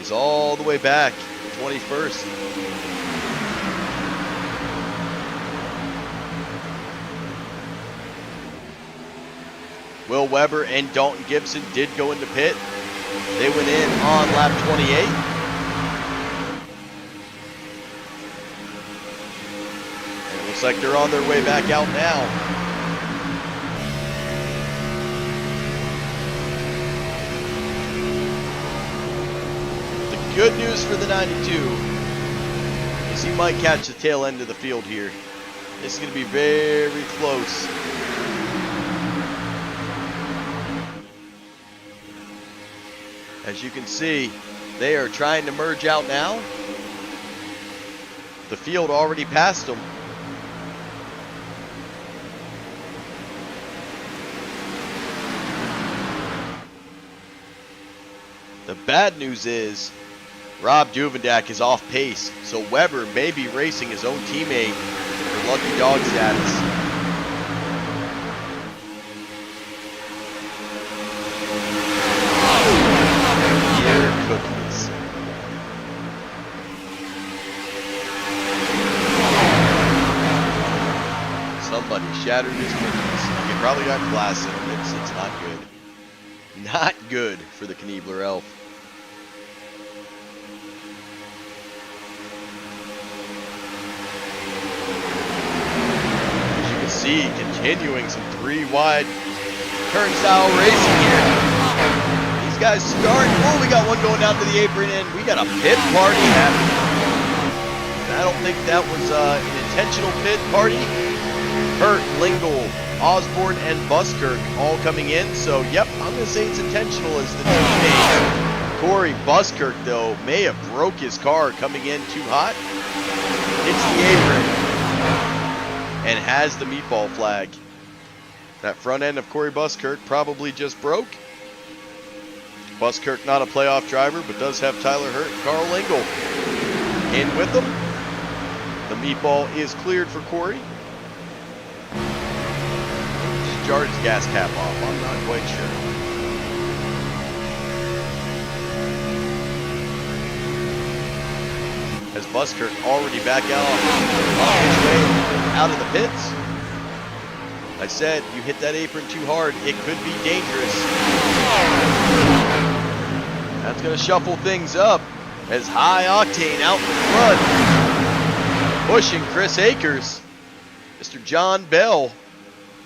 is all the way back to 21st. Will Weber and Dalton Gibson did go into pit. They went in on lap 28. And it looks like they're on their way back out now. Good news for the 92 is he might catch the tail end of the field here. This is going to be very close. As you can see, they are trying to merge out now. The field already passed them. The bad news is Rob Duvendak is off pace, so Weber may be racing his own teammate for lucky dog status. Here cookies. Somebody shattered his cookies. He probably got glass in them. It's not good. Not good for the Kniebler Elf. Continuing some 3-wide turnstile racing here. These guys start. Oh, we got one going down to the apron, and we got a pit party happening. I don't think that was an intentional pit party. Hurt, Lingle, Osborne, and Buskirk all coming in. So, yep, I'm going to say it's intentional as the teammate. Corey Buskirk, though, may have broke his car coming in too hot. Hits the apron and has the meatball flag. That front end of Corey Buskirk probably just broke. Buskirk not a playoff driver, but does have Tyler Hurt and Carl Engel in with them. The meatball is cleared for Corey. Just jarred his gas cap off. I'm not quite sure. As Buskirk already back out on his way out of the pits. I said, you hit that apron too hard, it could be dangerous. That's going to shuffle things up as High Octane out in front. Pushing Chris Akers. Mr. John Bell,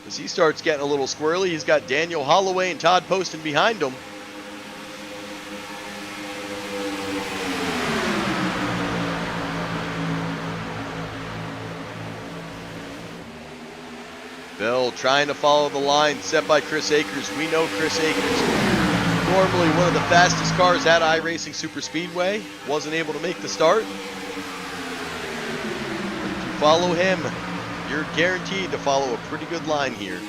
as he starts getting a little squirrely, he's got Daniel Holloway and Todd Poston behind him. Bell trying to follow the line set by Chris Akers. We know Chris Akers, normally one of the fastest cars at iRacing Superspeedway, wasn't able to make the start. If you follow him, you're guaranteed to follow a pretty good line here.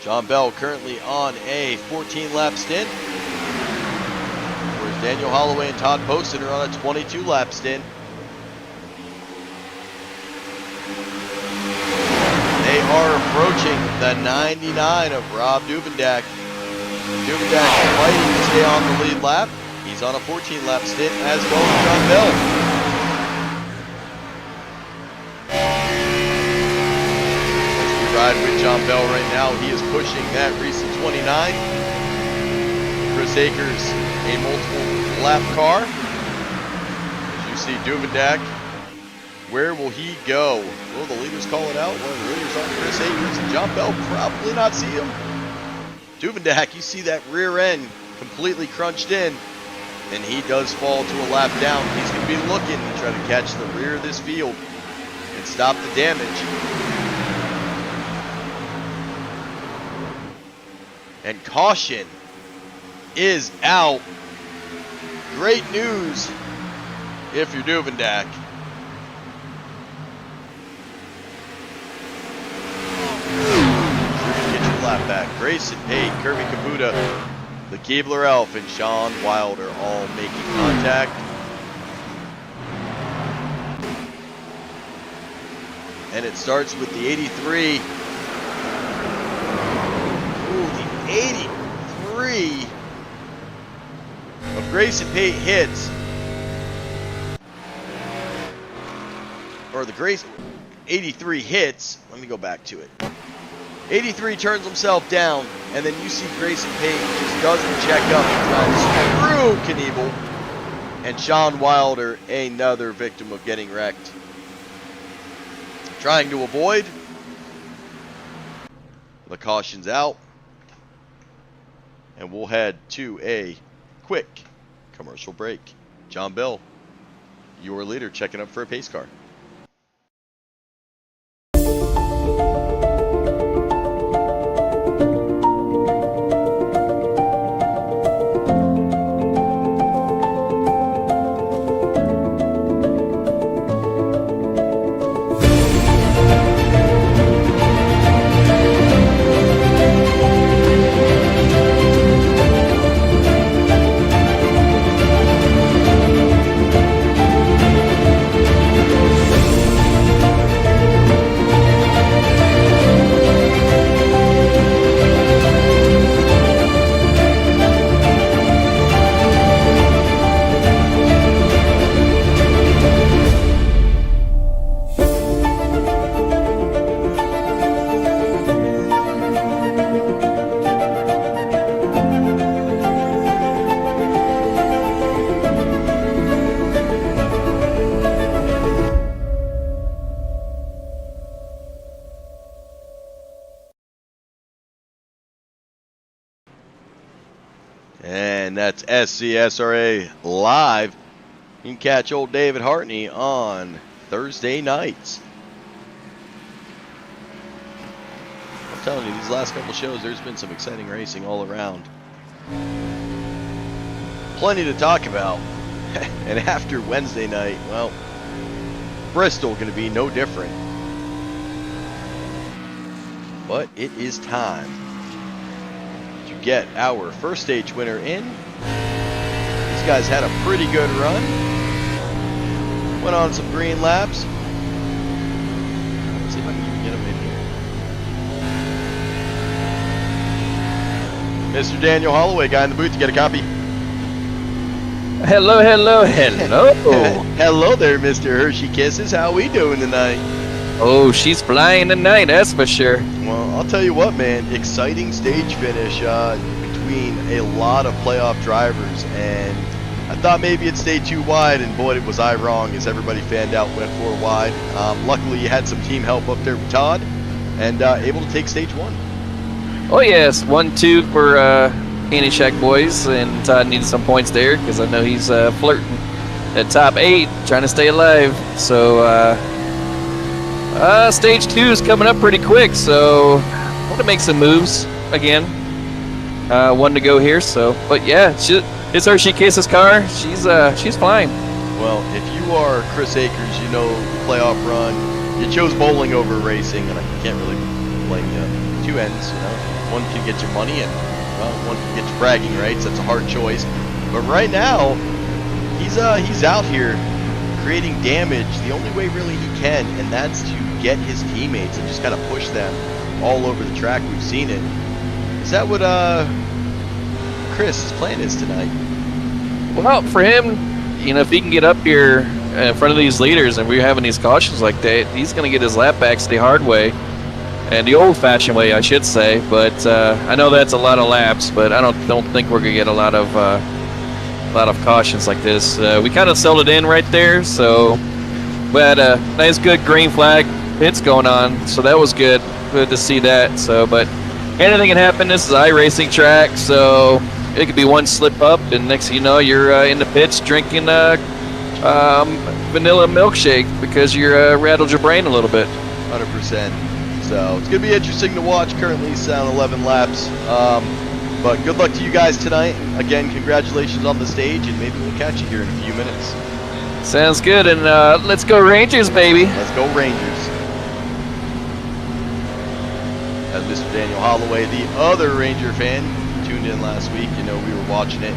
John Bell currently on a 14-lap stint, whereas Daniel Holloway and Todd Poston are on a 22-lap stint. They are approaching the 99 of Rob Duvendak. Duvendak fighting to stay on the lead lap. He's on a 14-lap stint, as well as John Bell. Ride with John Bell right now. He is pushing that recent 29. Chris Akers, a multiple lap car. As you see Duvendak, where will he go? Will the leaders call it out? One of the leaders on Chris Akers, and John Bell probably not see him. Duvendak, you see that rear end completely crunched in, and he does fall to a lap down. He's going to be looking to try to catch the rear of this field and stop the damage. And caution is out. Great news if you're Duvendak. You're gonna get your lap back. Grayson Pate, Kirby Kabuta, the Keebler Elf, and Sean Wilder all making contact. And it starts with the 83. 83 of Grayson Pate hits, or the Grayson 83 hits. Let me go back to it. 83 turns himself down, and then you see Grayson Pate just doesn't check up and tries to screw Knievel, and Sean Wilder, another victim of getting wrecked, trying to avoid. The caution's out. And we'll head to a quick commercial break. John Bell, your leader, checking up for a pace car. And that's SCSRA Live. You can catch old David Hartney on Thursday nights. I'll telling you, these last couple shows, there's been some exciting racing all around. Plenty to talk about. And after Wednesday night, well, Bristol going to be no different. But it is time to get our first stage winner in. These guys had a pretty good run. Went on some green laps. Let's see if I can even get them in here. Mr. Daniel Holloway, guy in the booth, to get a copy. Hello, hello, hello. Hello there, Mr. Hershey Kisses. How we doing tonight? Oh, she's flying tonight, that's for sure. Well, I'll tell you what, man. Exciting stage finish between a lot of playoff drivers, and I thought maybe it'd stay too wide, and boy, was I wrong as everybody fanned out, went 4 wide. Luckily, you had some team help up there with Todd, and able to take stage 1. Oh yes, 1-2 for Candy Shack boys, and Todd needed some points there because I know he's flirting at top 8, trying to stay alive. So stage 2 is coming up pretty quick, so I want to make some moves again. 1 to go here, so but yeah, it's Hershey Kisses' car. She's flying. Well, if you are Chris Akers, you know the playoff run. You chose bowling over racing, and I can't really blame you. 2 ends, you know. One can get you money, and well, one can get you bragging rights. That's a hard choice. But right now, he's out here creating damage the only way really he can, and that's to get his teammates and just kind of push them all over the track. We've seen it. Is that what Chris's plan is tonight? Well, for him, you know, if he can get up here in front of these leaders and we're having these cautions like that, he's going to get his lap backs the hard way. And the old-fashioned way, I should say, but I know that's a lot of laps. But I don't think we're gonna get a lot of cautions like this. We kind of settled it in right there, so we had a nice, good green flag hits going on, so that was good. Good to see that. So, but anything can happen. This is iRacing track, so it could be one slip up, and next thing you know, you're in the pits drinking vanilla milkshake because you're rattled your brain a little bit. 100%. So it's going to be interesting to watch. Currently sound 11 laps. But good luck to you guys tonight. Again, congratulations on the stage, and maybe we'll catch you here in a few minutes. Sounds good, and let's go Rangers, baby. Let's go Rangers. As Mr. Daniel Holloway, the other Ranger fan, tuned in last week, you know we were watching it.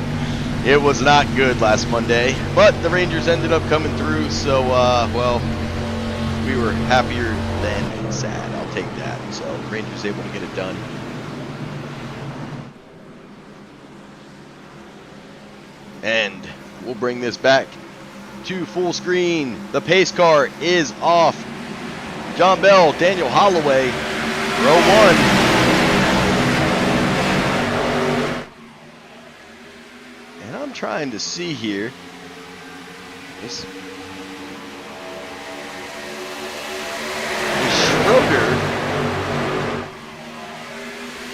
It was not good last Monday, but the Rangers ended up coming through, so, well, we were happier than sad. Take that. So Rangers able to get it done. And we'll bring this back to full screen. The pace car is off. John Bell, Daniel Holloway, row 1. And I'm trying to see here. This Schroeder.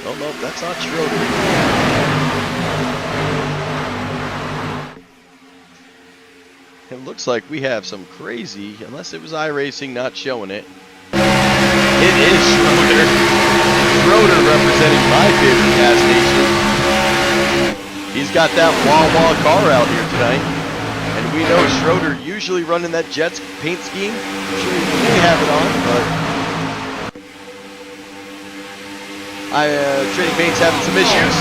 Oh no, that's not Schroeder. It looks like we have some crazy, unless it was iRacing not showing it. It is Schroeder. Schroeder representing my favorite gas station. He's got that wah-wah car out here tonight. And we know Schroeder usually running that Jets paint scheme. Sure, he may have it on, but Trading Paint's having some issues.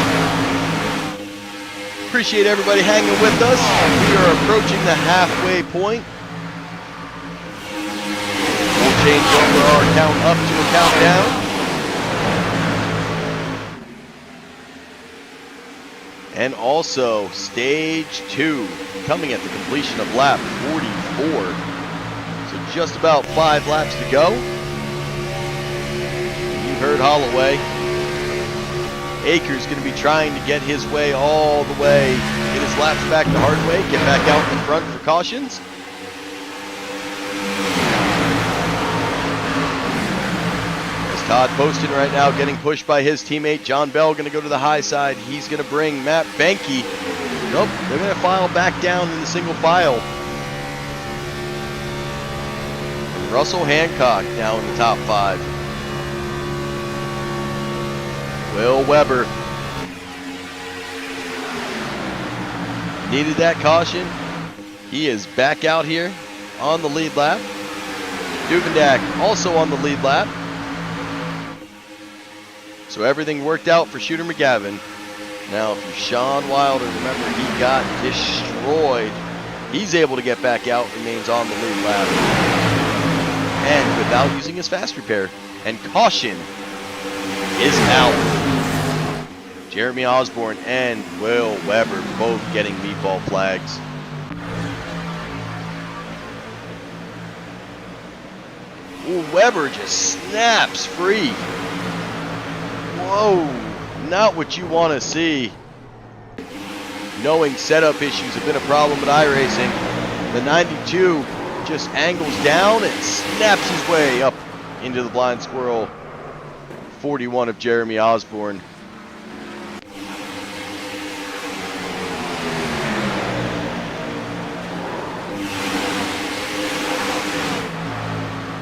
Appreciate everybody hanging with us. We are approaching the halfway point. We'll change over our count up to a countdown. And also stage 2 coming at the completion of lap 44. So just about 5 laps to go. You heard Holloway. Akers going to be trying to get his way all the way, get his laps back the hard way, get back out in front for cautions. As Todd posting right now, getting pushed by his teammate John Bell, going to go to the high side. He's going to bring Matt Benke. Nope, they're going to file back down in the single file. Russell Hancock now in the top 5. Will Weber needed that caution. He is back out here on the lead lap. Duvendak also on the lead lap. So everything worked out for Shooter McGavin. Now, if you're Sean Wilder, remember he got destroyed. He's able to get back out, remains on the lead lap. And without using his fast repair. And caution is out. Jeremy Osborne and Will Weber both getting meatball flags. Ooh, Weber just snaps free. Whoa, not what you want to see. Knowing setup issues have been a problem at iRacing. The 92 just angles down and snaps his way up into the blind squirrel. 41 of Jeremy Osborne.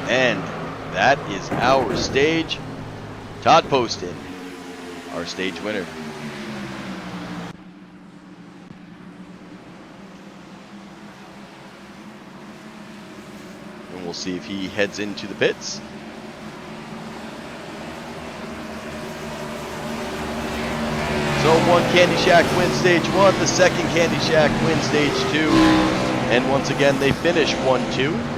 And that is our stage. Todd Poston, our stage winner. And we'll see if he heads into the pits. So one Candy Shack wins stage 1, the second Candy Shack wins stage 2. And once again they finish 1-2.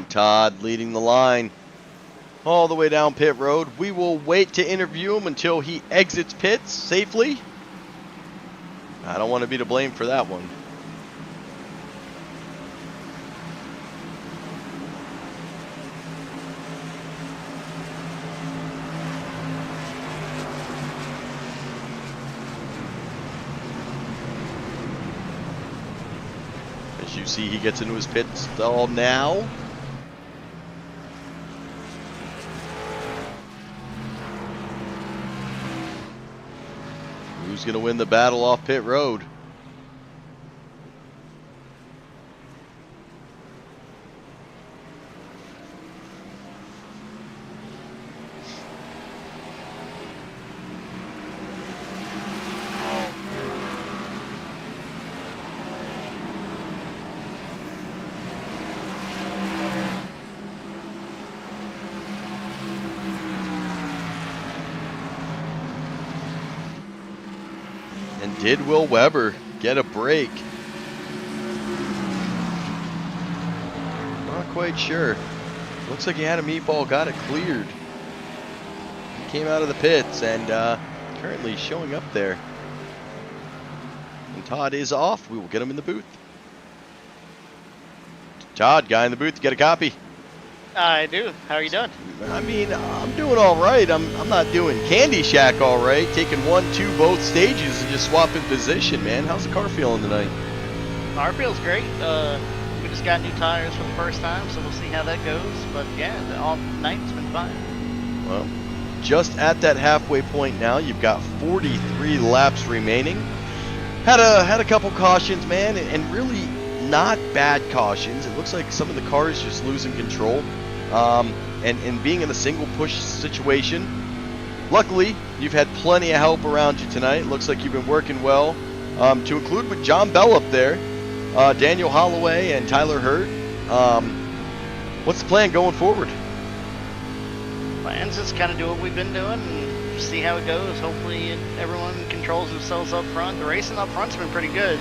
Todd leading the line all the way down pit road. We will wait to interview him until he exits pits safely. I don't want to be to blame for that one. As you see, he gets into his pit stall now. Who's going to win the battle off pit road? Did Will Weber get a break? Not quite sure. Looks like he had a meatball, got it cleared. He came out of the pits and currently showing up there. And Todd is off. We will get him in the booth. Todd, guy in the booth, get a copy. I do. How are you doing? I mean, I'm doing all right. I'm not doing Candy Shack all right. Taking 1-2 both stages and just swapping position, man. How's the car feeling tonight? Car feels great. We just got new tires for the first time, so we'll see how that goes. But yeah, all night's been fine. Well, just at that halfway point now. You've got 43 laps remaining. Had a couple cautions, man, and really not bad cautions. It looks like some of the cars just losing control. And being in a single push situation. Luckily, you've had plenty of help around you tonight. Looks like you've been working well. To include with John Bell up there, Daniel Holloway and Tyler Hurt. What's the plan going forward? Plans just kind of do what we've been doing and see how it goes. Hopefully everyone controls themselves up front. The racing up front's been pretty good.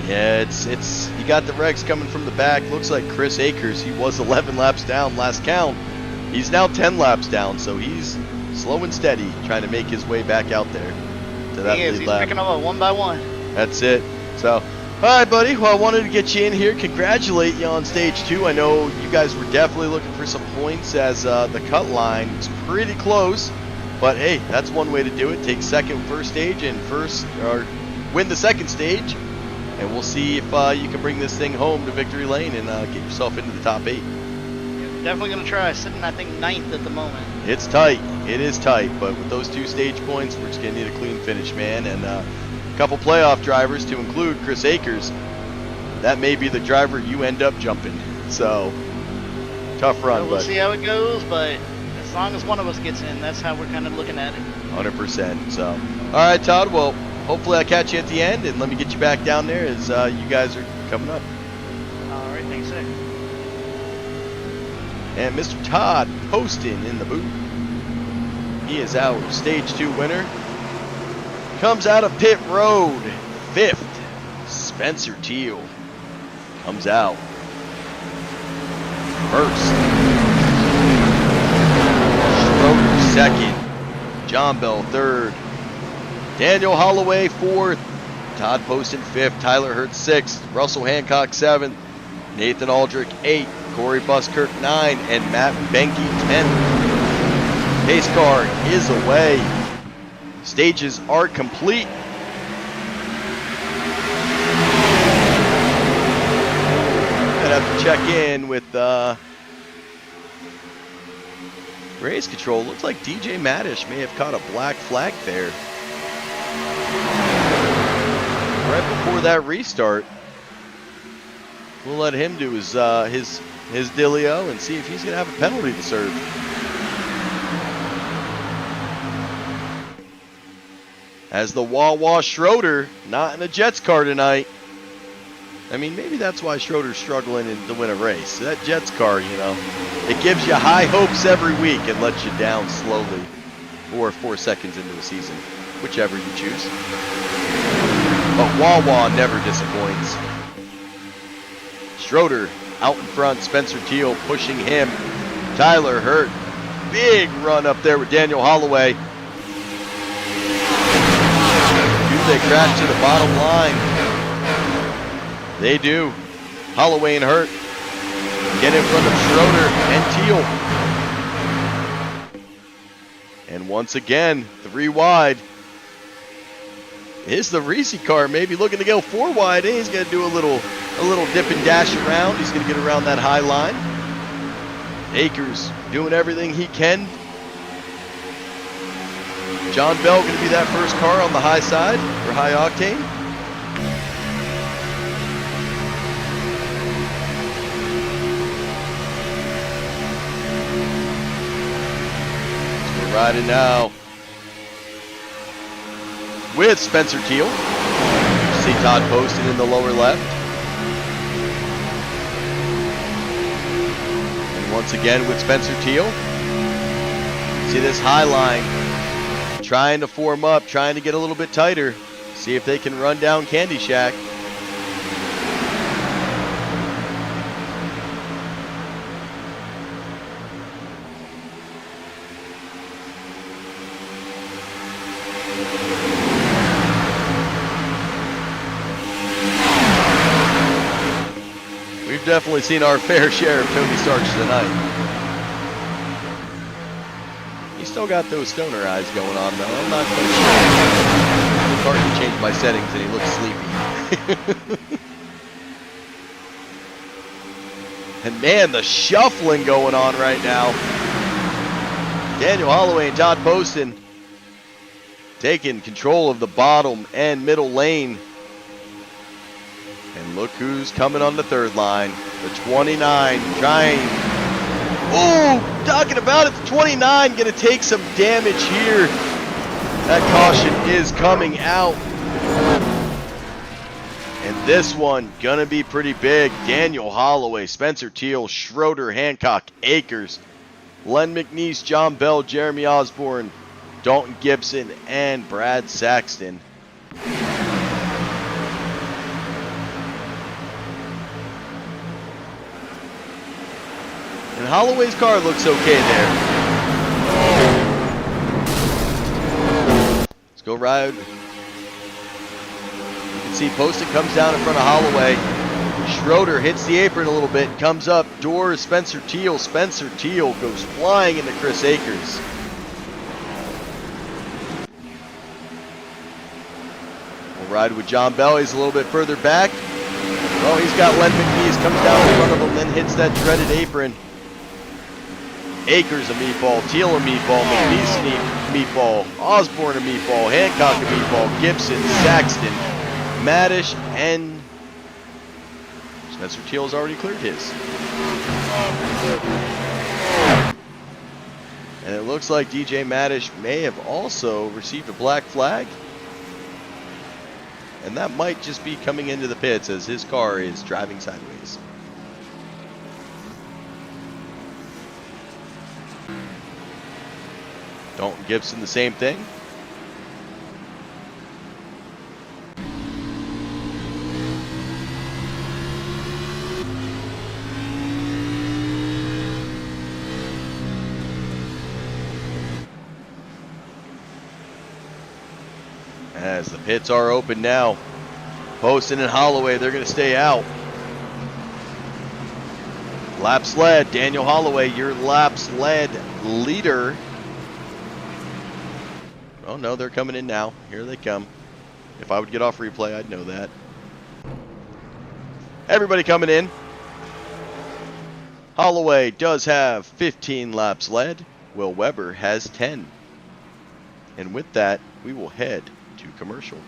Yeah, it's you got the Regs coming from the back. Looks like Chris Akers, he was 11 laps down last count. He's now 10 laps down, so he's slow and steady trying to make his way back out there to that lead He's lap. picking up one by one. That's it. So, all right, buddy. Well, I wanted to get you in here, congratulate you on stage 2. I know you guys were definitely looking for some points as the cut line was pretty close. But hey, that's one way to do it. Take second first stage and win the second stage. And we'll see if you can bring this thing home to victory lane and get yourself into the top 8. definitely gonna try. Sitting, I think, 9th at the moment. It's tight. It is tight, but with those 2 stage points, we're just gonna need a clean finish, man. And a couple playoff drivers, to include Chris Akers. That may be the driver you end up jumping. So tough run, We'll but see how it goes. But as long as one of us gets in, that's how we're kind of looking at it. 100%. So, all right, Todd. Well, hopefully I catch you at the end, and let me get you back down there as you guys are coming up. All right, thanks, sir. And Mr. Todd Poston in the booth. He is our stage 2 winner. Comes out of pit road, 5th. Spencer Teal comes out 1st. Schroeder 2nd. John Bell 3rd. Daniel Holloway 4th. Todd Poston 5th. Tyler Hurt 6th. Russell Hancock 7th. Nathan Aldrich 8th. Corey Buskirk 9th. And Matt Benke 10th. Pace car is away. Stages are complete. I'd have to check in with race control. Looks like DJ Madish may have caught a black flag there right before that restart. We'll let him do his dealio and see if he's going to have a penalty to serve. As the Wawa Schroeder, not in a Jets car tonight. I mean, maybe that's why Schroeder's struggling to win a race. That Jets car, you know, it gives you high hopes every week and lets you down slowly, or 4 seconds into the season, whichever you choose. But Wawa never disappoints. Schroeder out in front, Spencer Teal pushing him. Tyler Hurt, big run up there with Daniel Holloway. Do they crash to the bottom line? They do. Holloway and Hurt get in front of Schroeder and Teal. And once again, 3 wide. Is the Reese car maybe looking to go 4 wide? He's going to do a little dip and dash around. He's going to get around that high line. Akers doing everything he can. John Bell going to be that first car on the high side for high octane. So we're riding now with Spencer Teal. You see Todd Poston in the lower left. And once again with Spencer Teal. See this high line. Trying to form up, trying to get a little bit tighter. See if they can run down Candy Shack. We've definitely seen our fair share of Tony Starch tonight. He's still got those stoner eyes going on, though. I'm not quite sure. It's hard to change my settings and he looks sleepy. And man, the shuffling going on right now. Daniel Holloway and Todd Poston taking control of the bottom and middle lane. And look who's coming on the third line. The 29 trying. Oh, talking about it. The 29 going to take some damage here. That caution is coming out. And this one going to be pretty big. Daniel Holloway, Spencer Teal, Schroeder, Hancock, Akers, Len McNeese, John Bell, Jeremy Osborne, Dalton Gibson, and Brad Saxton. And Holloway's car looks okay there. Let's go ride. You can see Poston comes down in front of Holloway. Schroeder hits the apron a little bit, comes up. Doors Spencer Teal. Spencer Teal goes flying into Chris Akers. We'll ride with John Bell. He's a little bit further back. Well, he's got Len McNeese, comes down in front of him, then hits that dreaded apron. Akers a meatball, Teal a meatball, McNeese a meatball, Osborne a meatball, Hancock a meatball, Gibson, Saxton, Maddish, and Spencer Teal has already cleared his. And it looks like DJ Maddish may have also received a black flag. And that might just be coming into the pits as his car is driving sideways. Dalton Gibson, the same thing. As the pits are open now, Poston and Holloway, they're going to stay out. Laps led, Daniel Holloway, your laps led leader. Oh no, they're coming in now. Here they come. If I would get off replay, I'd know that. Everybody coming in. Holloway does have 15 laps led. Will Weber has 10. And with that, we will head to commercial.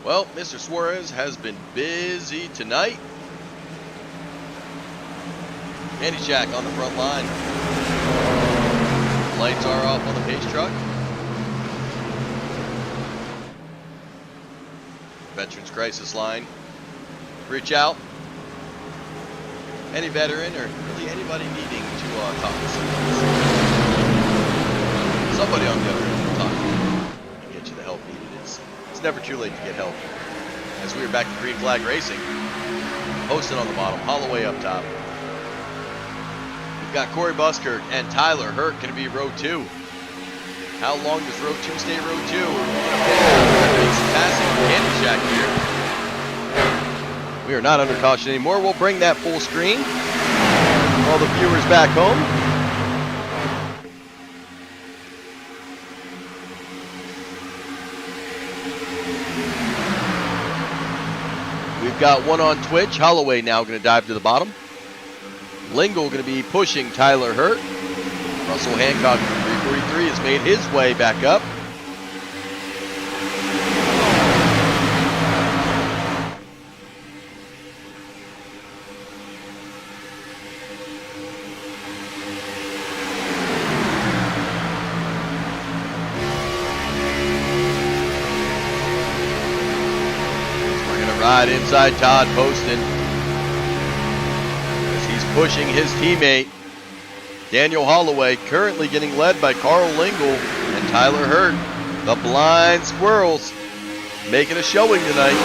Well, Mr. Suarez has been busy tonight. Andy Jack on the front line. Lights are off on the pace truck. Veterans Crisis line. Reach out. Any veteran or really anybody needing to talk to somebody on the other end will talk to you and get you the help needed. It's never too late to get help. As we are back to Green Flag Racing. Posted on the bottom, Holloway up top. We've got Corey Buskirk and Tyler Hurt going to be row 2. How long does row 2 stay row 2? We're going to make some passing on Candy Shack here. We are not under caution anymore. We'll bring that full screen. All the viewers back home. We've got one on Twitch. Holloway now going to dive to the bottom. Lingle going to be pushing Tyler Hurt. Russell Hancock from 343 has made his way back up. Right inside Todd Poston as he's pushing his teammate Daniel Holloway, currently getting led by Carl Lingle and Tyler Hurt. The Blind Squirrels making a showing tonight.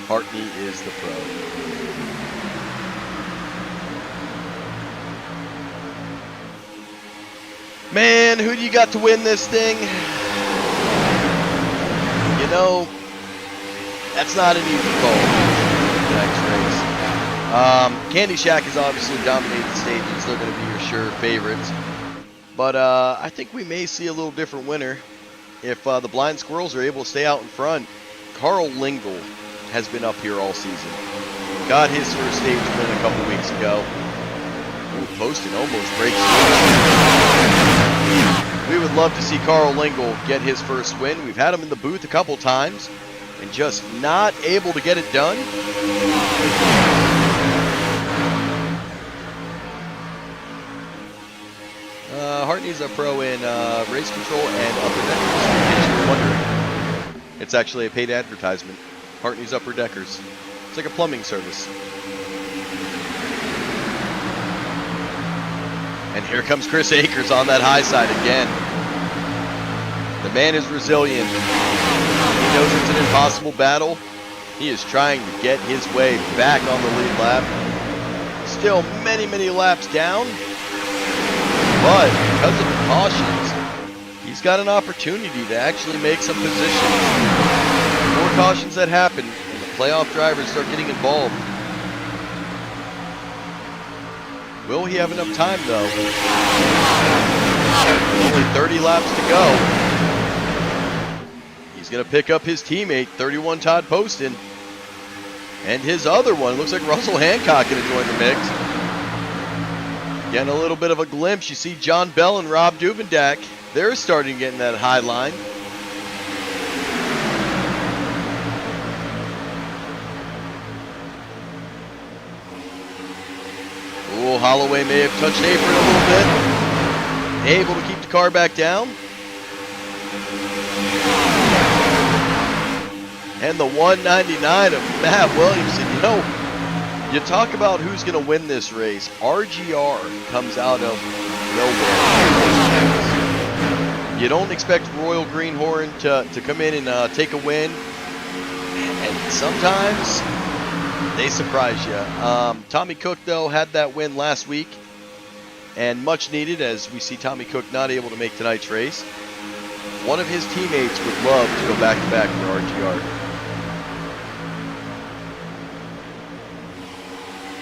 Hartney is the pro. Man, who do you got to win this thing? You know, that's not an easy call. The next race. Candy Shack has obviously dominated the stages. They're going to be your sure favorites. But I think we may see a little different winner if the Blind Squirrels are able to stay out in front. Carl Lingle has been up here all season. Got his first stage win a couple weeks ago. Ooh, Poston almost breaks through. We would love to see Carl Lingle get his first win. We've had him in the booth a couple times and just not able to get it done. Hartney's a pro in race control and upper deckers. In case you were wondering, it's actually a paid advertisement. Hartney's Upper Deckers. It's like a plumbing service. And here comes Chris Akers on that high side again. The man is resilient. He knows it's an impossible battle. He is trying to get his way back on the lead lap. Still many, many laps down. But because of the cautions, he's got an opportunity to actually make some positions. More cautions that happen, and the playoff drivers start getting involved. Will he have enough time, though? Only 30 laps to go. He's going to pick up his teammate, 31 Todd Poston. And his other one, looks like Russell Hancock going to join the mix. Getting a little bit of a glimpse. You see John Bell and Rob Duvendak. They're starting to get in that high line. Ooh, Holloway may have touched apron a little bit. Able to keep the car back down. And the 199 of Matt Williamson. You know, you talk about who's going to win this race. RGR comes out of nowhere. You don't expect Royal Greenhorn to come in and take a win. And sometimes they surprise you. Tommy Cook, though, had that win last week. And much needed, as we see Tommy Cook not able to make tonight's race. One of his teammates would love to go back-to-back for RGR.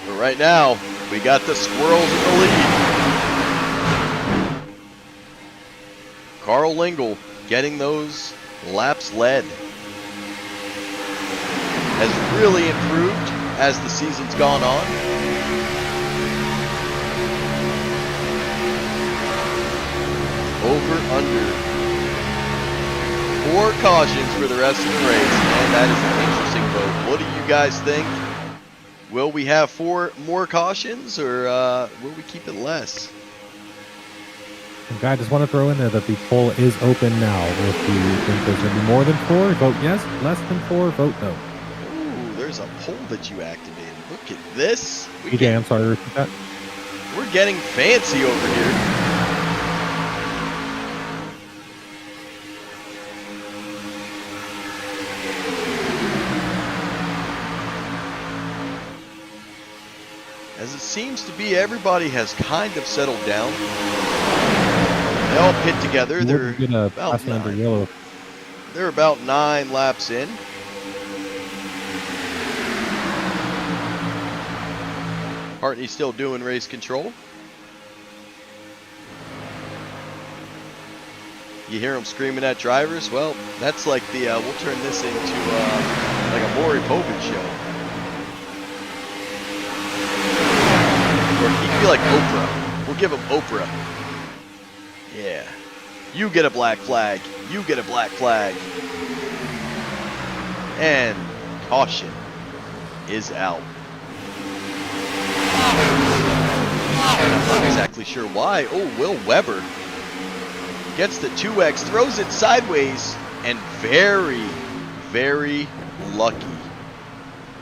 But right now, we got the Squirrels in the lead. Carl Lingle getting those laps led. Has really improved as the season's gone on. Over, under. 4 cautions for the rest of the race, and that is an interesting vote. What do you guys think? Will we have 4 more cautions, or will we keep it less? Okay, I just want to throw in there that the poll is open now. If you think there's going to be more than 4, vote yes. Less than 4, vote no. Ooh, there's a poll that you activated. Look at this. DJ, I'm sorry, repeat that. We're getting fancy over here. as it seems to be everybody has kind of settled down. They all pit together. They're about yellow. They're about 9 laps in. Hartney's still doing race control. You hear them screaming at drivers? Well, that's like the, we'll turn this into like a Maury Povich show. Or he could be like Oprah. We'll give him Oprah. Yeah. You get a black flag. You get a black flag. And caution is out. And I'm not exactly sure why. Oh, Will Weber gets the 2X, throws it sideways, and very, very lucky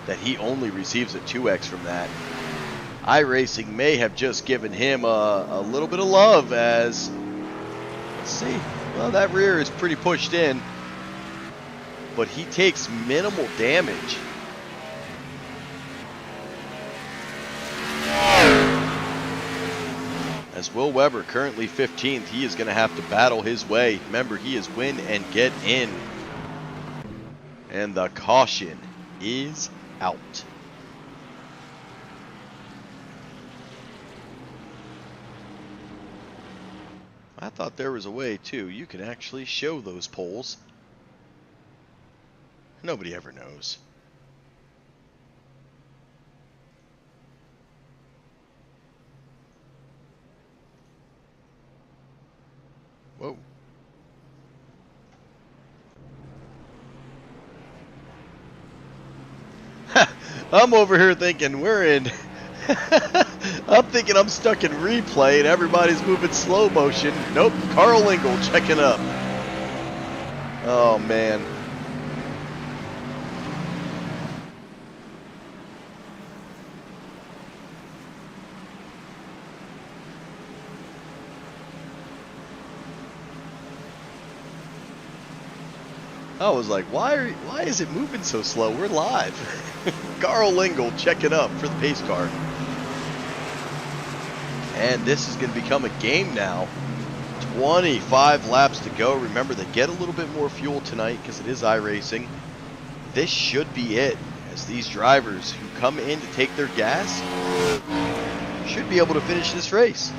that he only receives a 2X from that. iRacing may have just given him a little bit of love as, let's see, well, that rear is pretty pushed in, but he takes minimal damage. As Will Weber, currently 15th, he is going to have to battle his way. Remember, he is win and get in. And the caution is out. I thought there was a way, too. You can actually show those poles. Nobody ever knows. Whoa. I'm over here thinking we're in. I'm thinking I'm stuck in replay and everybody's moving slow motion. Nope, Carl Engel checking up. Oh, man. I was like, why is it moving so slow? We're live. Carl Engel checking up for the pace car. And this is going to become a game now. 25 laps to go. Remember, they get a little bit more fuel tonight because it is iRacing. This should be it, as these drivers who come in to take their gas should be able to finish this race.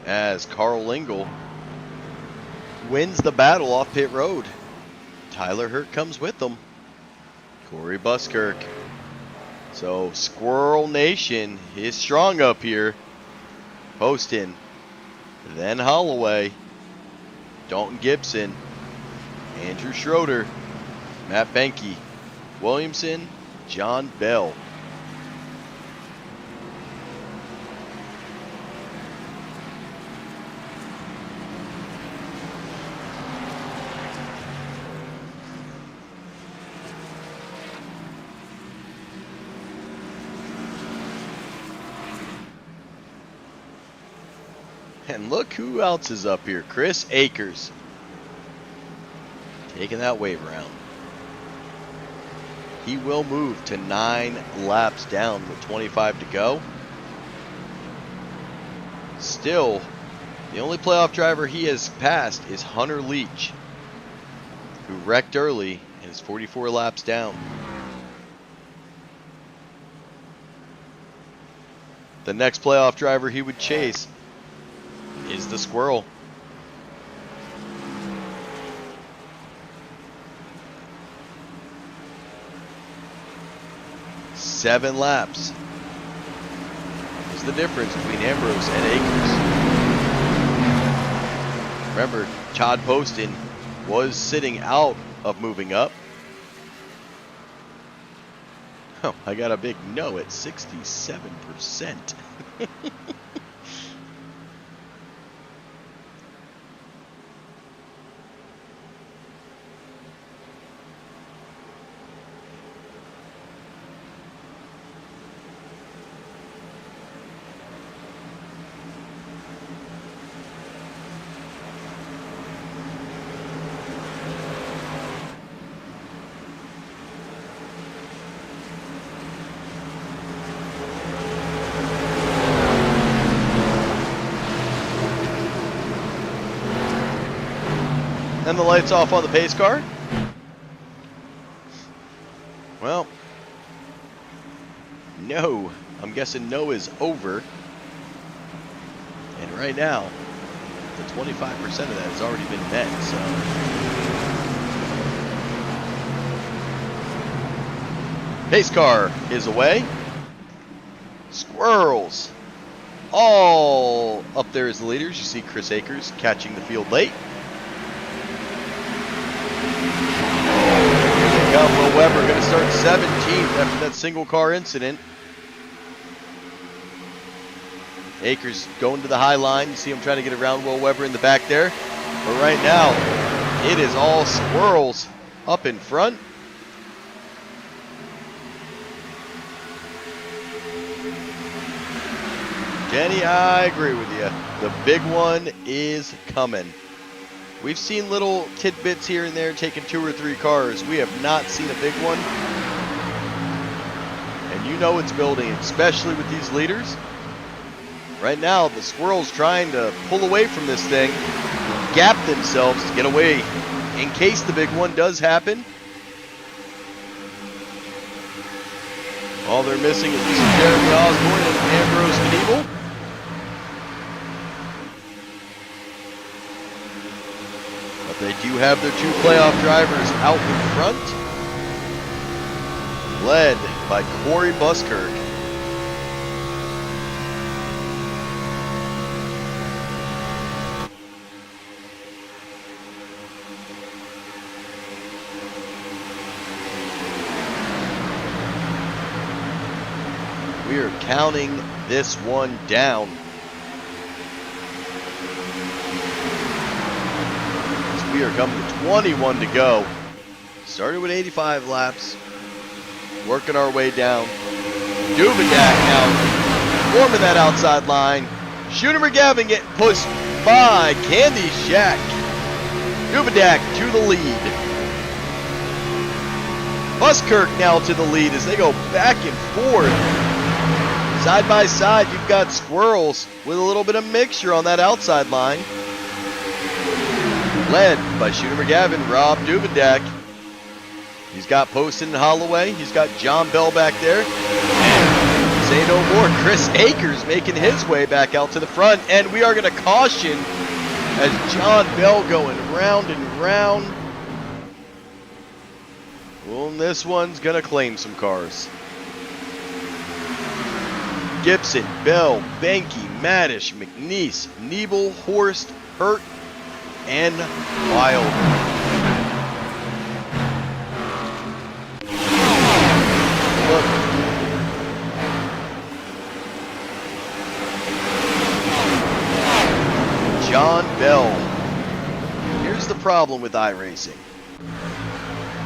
As Carl Engel wins the battle off pit road. Tyler Hurt comes with them. Corey Buskirk. So Squirrel Nation is strong up here. Poston, then Holloway, Dalton Gibson, Andrew Schroeder, Matt Benke, Williamson, John Bell. And look who else is up here. Chris Akers. Taking that wave around. He will move to 9 laps down with 25 to go. Still, the only playoff driver he has passed is Hunter Leach, who wrecked early and is 44 laps down. The next playoff driver he would chase is the Squirrel. Seven laps is the difference between Ambrose and Akers. Remember, Todd Poston was sitting out of moving up. Oh, I got a big no at 67%. And the lights off on the pace car. Well, no. I'm guessing no is over. And right now, the 25% of that has already been met, so. Pace car is away. Squirrels all up there as the leaders. You see Chris Akers catching the field late. Will Weber going to start 17th after that single car incident. Akers going to the high line. You see him trying to get around Will Weber in the back there. But right now, it is all squirrels up in front. Jenny, I agree with you. The big one is coming. We've seen little tidbits here and there taking 2 or 3 cars. We have not seen a big one. And you know it's building, especially with these leaders. Right now, the squirrels trying to pull away from this thing, gap themselves to get away in case the big one does happen. All they're missing is Mr. Jeremy Osborne and Ambrose Knievel. They do have their 2 playoff drivers out in front, led by Corey Buskirk. We are counting this one down. We are coming to 21 to go. Started with 85 laps. Working our way down. Dubedak now forming that outside line. Shooter McGavin getting pushed by Candy Shack. Dubedak to the lead. Buskirk now to the lead as they go back and forth. Side by side, you've got squirrels with a little bit of mixture on that outside line. Led by Shooter McGavin, Rob Dubedak. He's got Poston and Holloway. He's got John Bell back there. And say no more, Chris Akers making his way back out to the front. And we are going to caution as John Bell going round and round. Well, this one's going to claim some cars. Gibson, Bell, Benke, Maddish, McNeese, Niebel, Horst, Hurt, and Wild. Look. John Bell. Here's the problem with iRacing.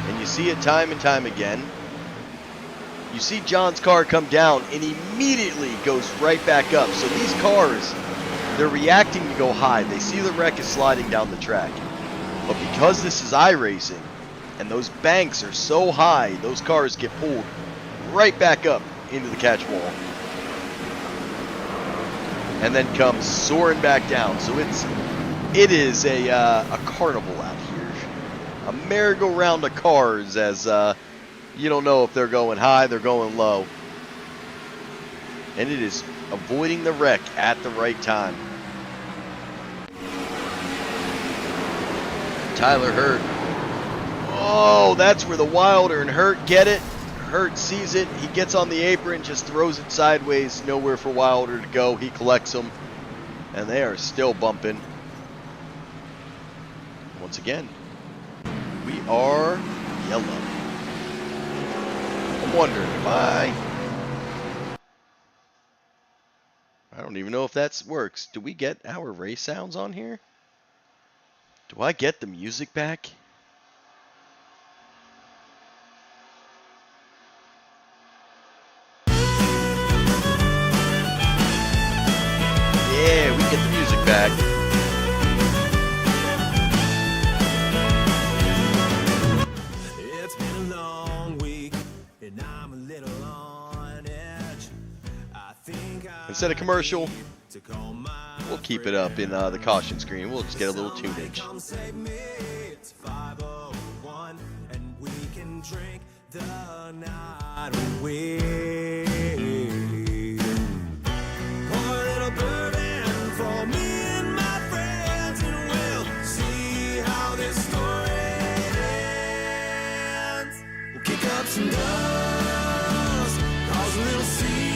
And you see it time and time again. You see John's car come down and immediately goes right back up. So these cars, they're reacting to go high. They see the wreck is sliding down the track. But because this is iRacing and those banks are so high, those cars get pulled right back up into the catch wall. And then come soaring back down. So it is a carnival out here. A merry-go-round of cars as you don't know if they're going high, they're going low. And it is avoiding the wreck at the right time. Tyler Hurt. Oh, that's where the Wilder and Hurt get it. Hurt sees it. He gets on the apron, just throws it sideways. Nowhere for Wilder to go. He collects them. And they are still bumping. once again, we are yellow. I'm wondering if I don't even know if that works. Do we get our race sounds on here? Do I get the music back? Yeah, we get the music back. It's been a long week, and I'm a little on edge. I think Instead of commercial, we'll keep it up in the caution screen. We'll just get a little tunage. come save me. It's 5:01, and we can drink the night away. Pour a little bourbon for me and my friends, and we'll see how this story ends. We'll kick up some dust, cause a little scene,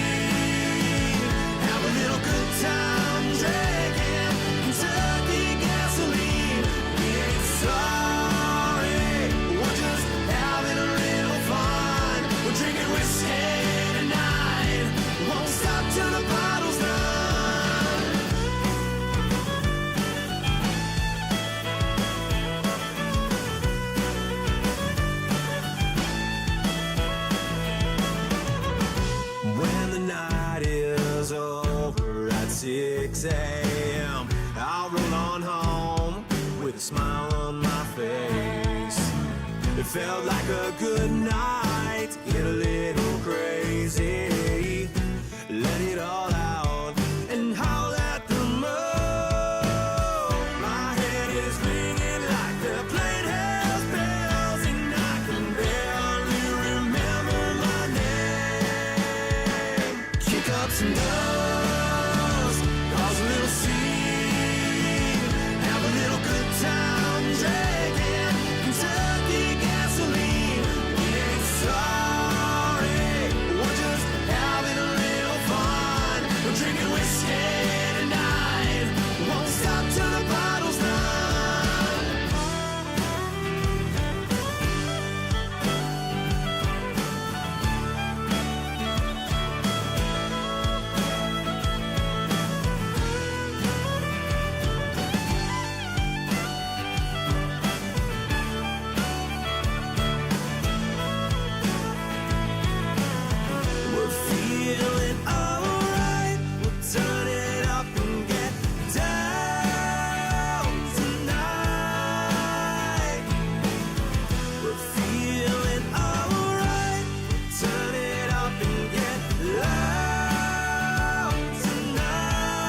have a little good time drinking Kentucky gasoline. We ain't sorry, we're just having a little fun. We're drinking whiskey tonight, won't stop till the bottle's done. When the night is over at 6 a.m., I'll roll on home with a smile on my face. It felt like a good night to get a little crazy. Let it all out and howl at the moon. My head is ringing like the plane has bells, and I can barely remember my name. Kick up some dust, cause a little scene, have a little good time drinking Kentucky gasoline. We ain't sorry, we're just having a little fun. We're drinking whiskey tonight, won't stop till the bottle's done. We're feeling alright, we'll turn it up and get down tonight. We're feeling alright, we'll turn it up and get loud tonight.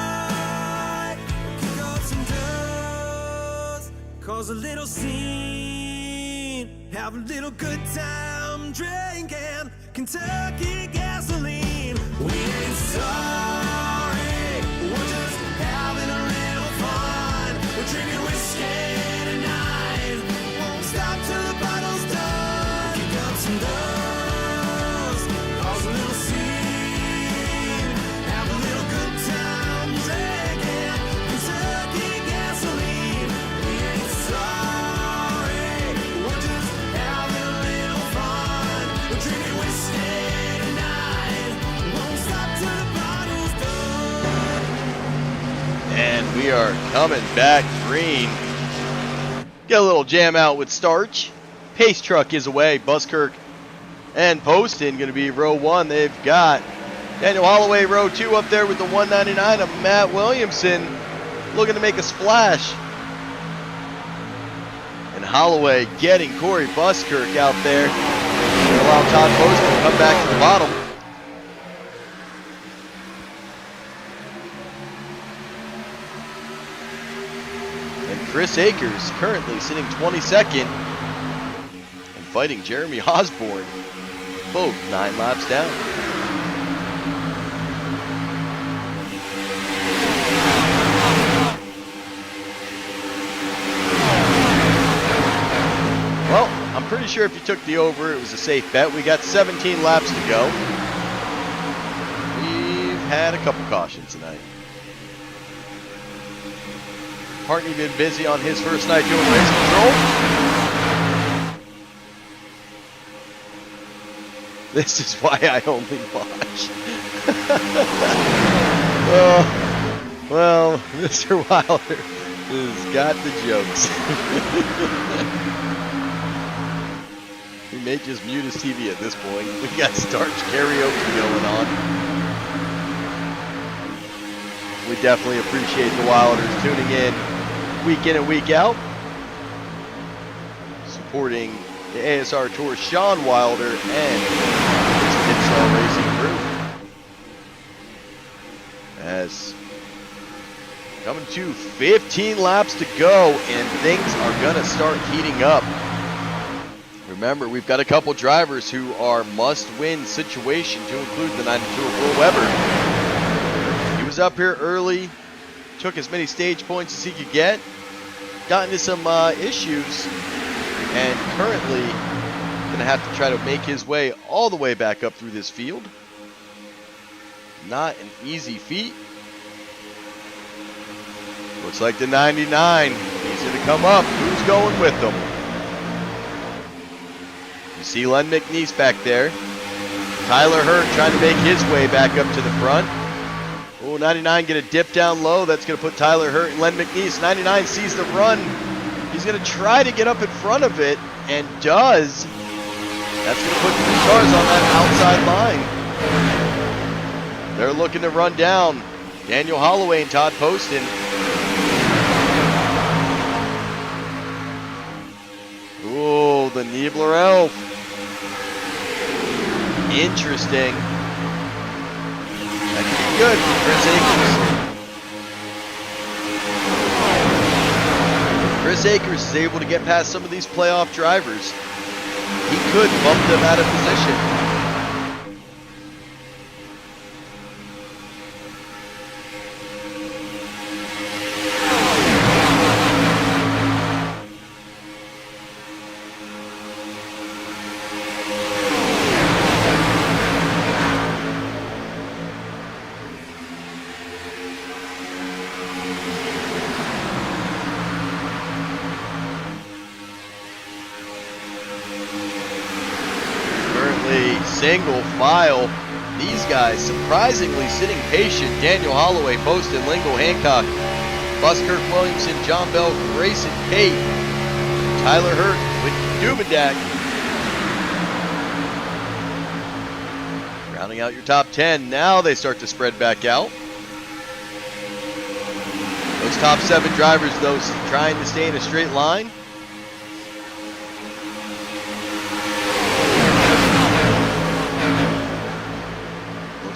Kick up some dust, cause a little scene, have a little good time drinking Kentucky gasoline. We ain't sorry, we're just having a little fun. We're drinking whiskey tonight, won't stop till the bottle's done. Kick up some dust, cause a little scene, have a little good time drinking Kentucky gasoline. We ain't sorry, we're just having a little fun. We're drinking whiskey tonight, won't stop till the bottle's done. And we are coming back green. Get a little jam out with Starch. Pace Truck is away. Buskirk and Poston going to be row 1. They've got Daniel Holloway row 2 up there with the 199 of Matt Williamson looking to make a splash. And Holloway getting Corey Buskirk out there to allow Todd Poston to come back to the bottom. And Chris Akers currently sitting 22nd and fighting Jeremy Osborne, both 9 laps down. Well, I'm pretty sure if you took the over, it was a safe bet. We got 17 laps to go. We've had a couple cautions tonight. Hartney been busy on his first night doing race control. This is why I only watch. Well, Mr. Wilder has got the jokes. He may just mute his TV at this point. We got Starch karaoke going on. We definitely appreciate the Wilders tuning in and week out. Supporting the ASR Tour, Sean Wilder and his Pitstar Racing crew. As coming to 15 laps to go, and things are going to start heating up. Remember, we've got a couple drivers who are must-win situation, to include the 92 of Will Weber. He was up here early, took as many stage points as he could get, got into some issues, and currently going to have to try to make his way all the way back up through this field. Not an easy feat. Looks like the 99. He's going to come up. Who's going with him? You see Len McNeese back there. Tyler Hurt trying to make his way back up to the front. Oh, 99 get a dip down low. That's going to put Tyler Hurt and Len McNeese. 99 sees the run. He's going to try to get up in front of it, and does. That's going to put 3 cars on that outside line. They're looking to run down Daniel Holloway and Todd Poston. Ooh, the Niebler Elf. Interesting. That could be good for Chris Akers. Chris Akers is able to get past some of these playoff drivers. He could bump them out of position. Single file. These guys surprisingly sitting patient. Daniel Holloway, Poston, Lingle, Hancock, Buskirk, Williamson, John Bell, Grayson Pate, Tyler Hurt with Dubendak. Rounding out your top 10. Now they start to spread back out. Those top 7 drivers, though, trying to stay in a straight line.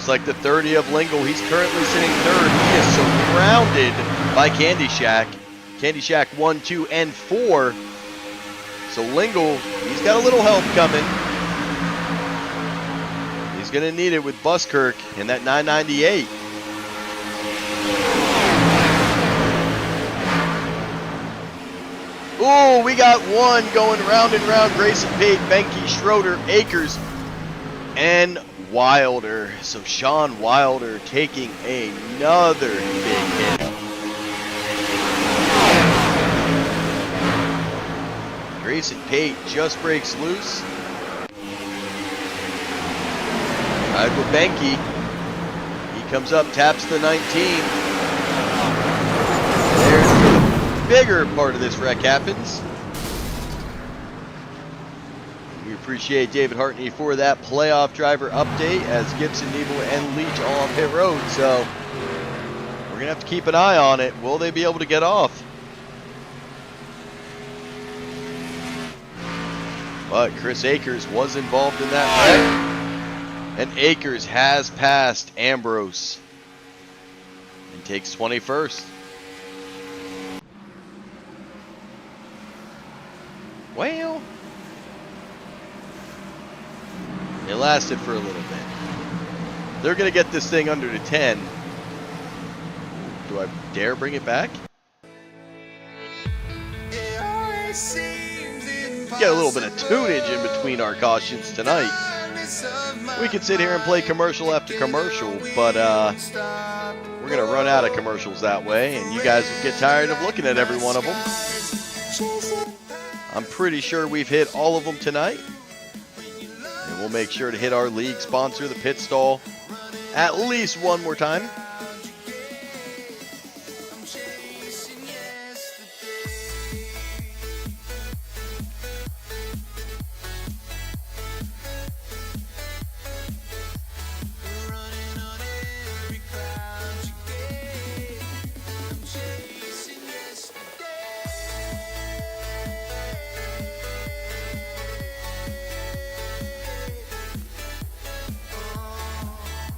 Like the 30 of Lingle. He's currently sitting 3rd. He is surrounded by Candy Shack. Candy Shack 1, 2, and 4. So Lingle, he's got a little help coming. He's going to need it with Buskirk in that 998. Ooh, we got one going round and round. Grayson Pate, Benke, Schroeder, Akers, and Wilder. So Sean Wilder taking another big hit. Grayson Pate just breaks loose. Ride with Benke. He comes up, taps the 19. There's the bigger part of this wreck happens. We appreciate David Hartney for that playoff driver update, as Gibson, Nebel, and Leach all on pit road. So we're going to have to keep an eye on it. Will they be able to get off? But Chris Akers was involved in that wreck. And Akers has passed Ambrose and takes 21st. Well, it lasted for a little bit. They're going to get this thing under to 10. Do I dare bring it back? Get a little bit of tunage in between our cautions tonight. We could sit here and play commercial after commercial, but we're We're going to run out of commercials that way, and you guys will get tired of looking at every one of them. I'm pretty sure we've hit all of them tonight. And we'll make sure to hit our league sponsor, the Pit Stall, at least one more time.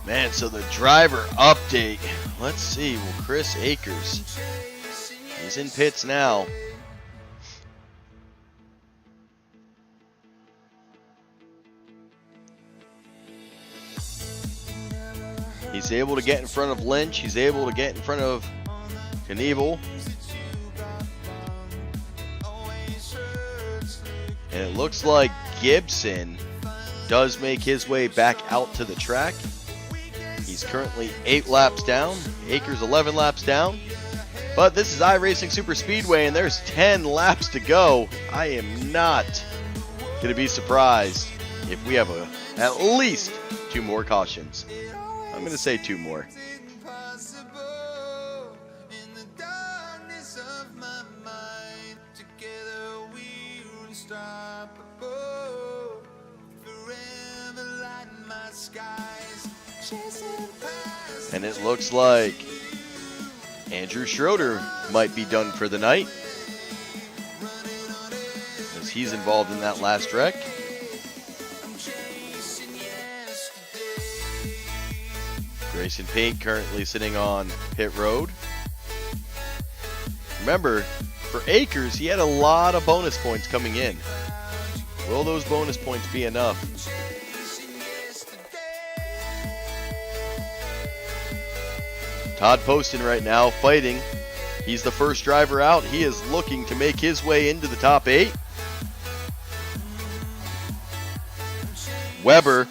Man, so the driver update. Let's see. Well, Chris Akers, he's in pits now. He's able to get in front of Lynch. He's able to get in front of Knievel. And it looks like Gibson does make his way back out to the track. He's currently 8 laps down. Akers 11 laps down. But this is iRacing Superspeedway, and there's 10 laps to go. I am not going to be surprised if we have at least 2 more cautions. I'm going to say 2 more. And it looks like Andrew Schroeder might be done for the night, as he's involved in that last wreck. Grayson Payne currently sitting on pit road. Remember, for Akers, he had a lot of bonus points coming in. Will those bonus points be enough? Todd Poston right now fighting. He's the first driver out. He is looking to make his way into the top 8. Weber,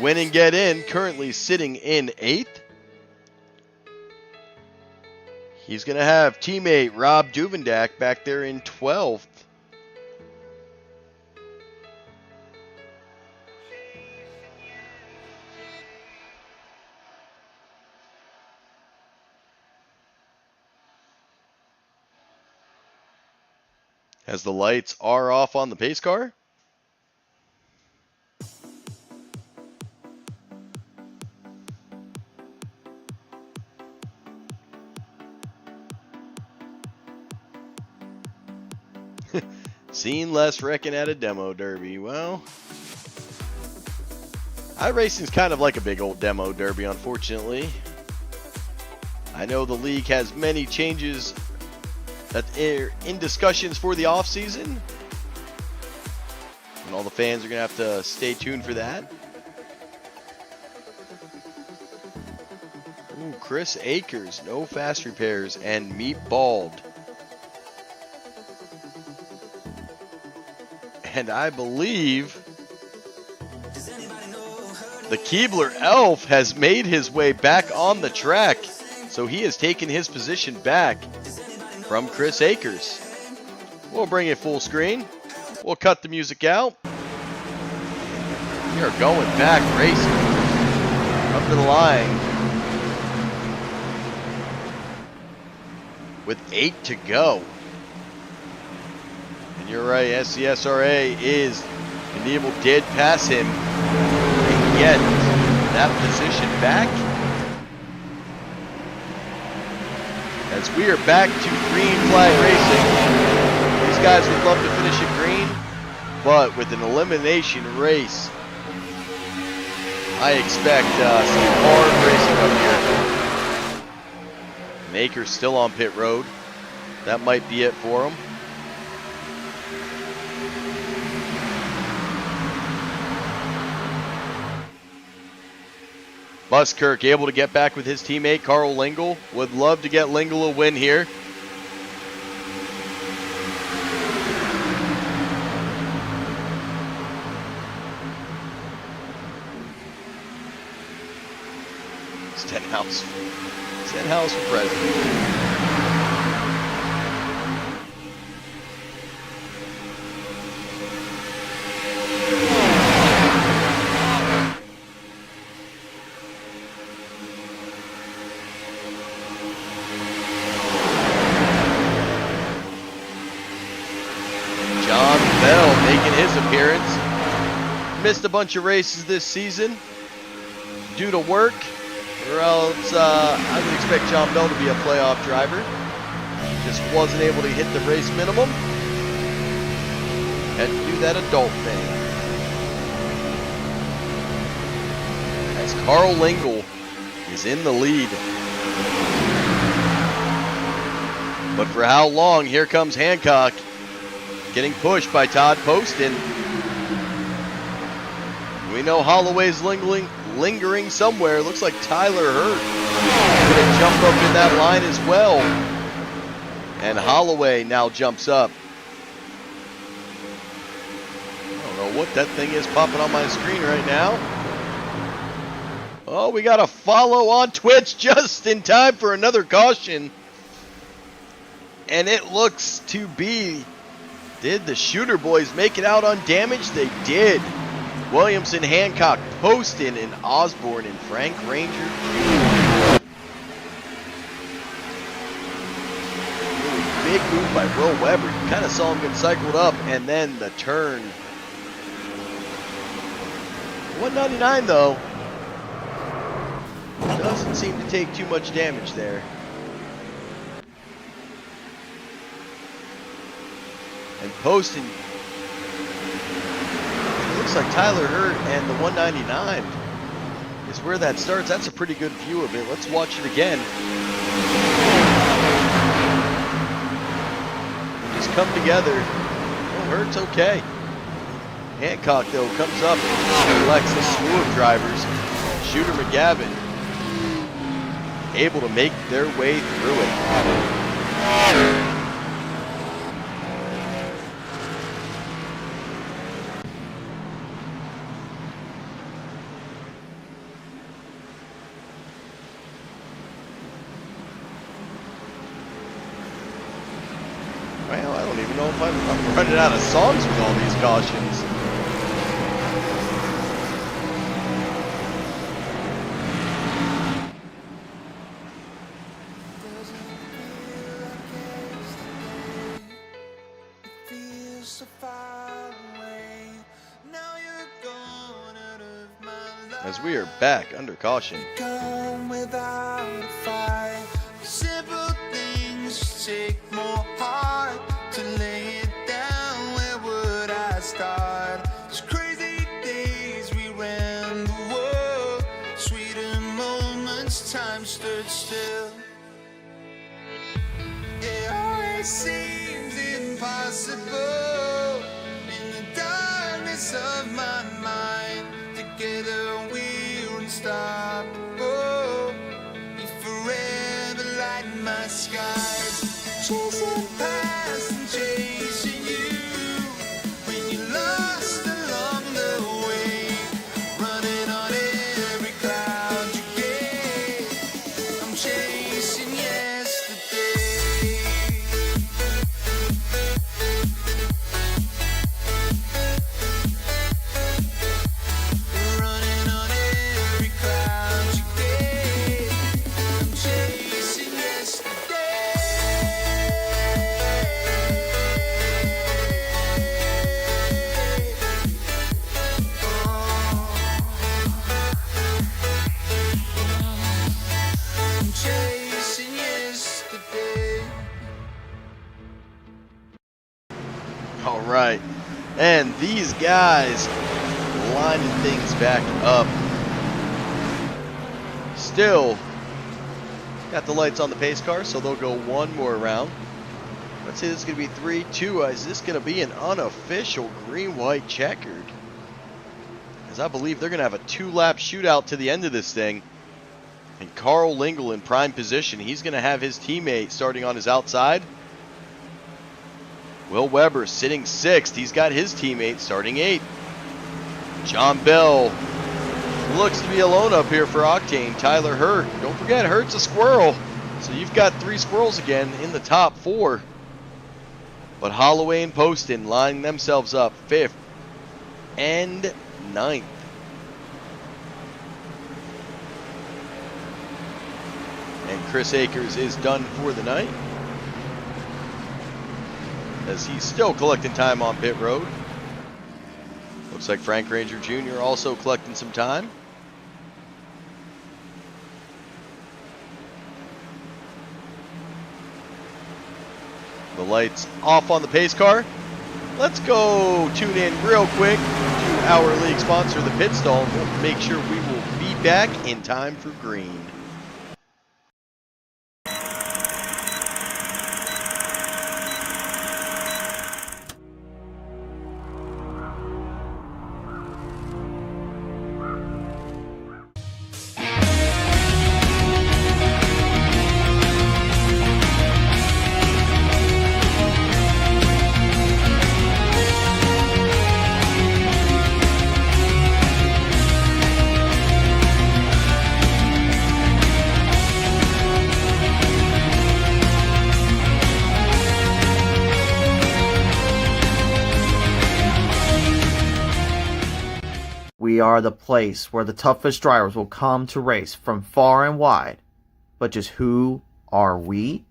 win and get in, currently sitting in 8th. He's going to have teammate Rob Duvendak back there in 12th. As the lights are off on the pace car. Seen less wrecking at a demo derby. Well, iRacing's kind of like a big old demo derby, unfortunately. I know the league has many changes that are in discussions for the off season, and all the fans are gonna have to stay tuned for that. Ooh, Chris Akers, no fast repairs, and meet bald. And I believe the Keebler Elf has made his way back on the track, so he has taken his position back from Chris Akers. We'll bring it full screen. We'll cut the music out. We are going back racing up to the line with 8 to go. And you're right, SCSRA is Knievel did pass him and get that position back. As we are back to green flag racing. These guys would love to finish it green, but with an elimination race, I expect some hard racing up here. Maker's still on pit road. That might be it for him. Buskirk able to get back with his teammate Carl Lingle. Would love to get Lingle a win here. Stenhouse for president. John Bell making his appearance. Missed a bunch of races this season due to work, or else I would expect John Bell to be a playoff driver. Just wasn't able to hit the race minimum. Had to do that adult thing. As Carl Lingle is in the lead. But for how long? Here comes Hancock. Getting pushed by Todd Poston. We know Holloway's lingering somewhere. Looks like Tyler Hurt going to jump up in that line as well. And Holloway now jumps up. I don't know what that thing is popping on my screen right now. Oh, we got a follow on Twitch just in time for another caution. And it looks to be, did the Shooter Boys make it out undamaged? They did. Williamson, Hancock, Poston, and Osborne, and Frank Ranger. Really big move by Will Weber. You kind of saw him get cycled up, and then the turn. 199 though. Doesn't seem to take too much damage there. And Poston, it looks like Tyler Hurt and the 199 is where that starts. That's a pretty good view of it. Let's watch it again. Just come together. Well, Hurt's okay. Hancock, though, comes up and collects a slew of drivers. Shooter McGavin able to make their way through it. Well, I don't even know if I'm running out of songs with all these cautions. As we are back under caution. Come without a fight. Simple things take more heart to lay it down. Where would I start? These crazy days we ran the world. Sweeter moments, time stood still. It always seems impossible in the darkness of my mind. Together we're unstoppable. You forever light my skies. Chasing past and chasing you. When you're lost along the way, running on every cloud you get. I'm chasing yesterday. Running on every cloud you get. I'm chasing yesterday. I'm chasing yesterday. All right. And these guys lining things back up. Still got the lights on the pace car, so they'll go one more round. Let's say this is going to be 3-2. Is this going to be an unofficial green-white checkered? As I believe they're going to have a 2-lap shootout to the end of this thing. And Carl Lingle in prime position. He's going to have his teammate starting on his outside. Will Weber sitting 6th. He's got his teammate starting 8th. John Bell looks to be alone up here for Octane. Tyler Hurt. Don't forget, Hurt's a squirrel. So you've got 3 squirrels again in the top 4. But Holloway and Poston lining themselves up 5th and 9th. And Chris Akers is done for the night, as he's still collecting time on pit road. Looks like Frank Ranger Jr. also collecting some time. The lights off on the pace car. Let's go tune in real quick to our league sponsor, the Pit Stall. We'll make sure we will be back in time for green. We are the place where the toughest drivers will come to race from far and wide. But just who are we?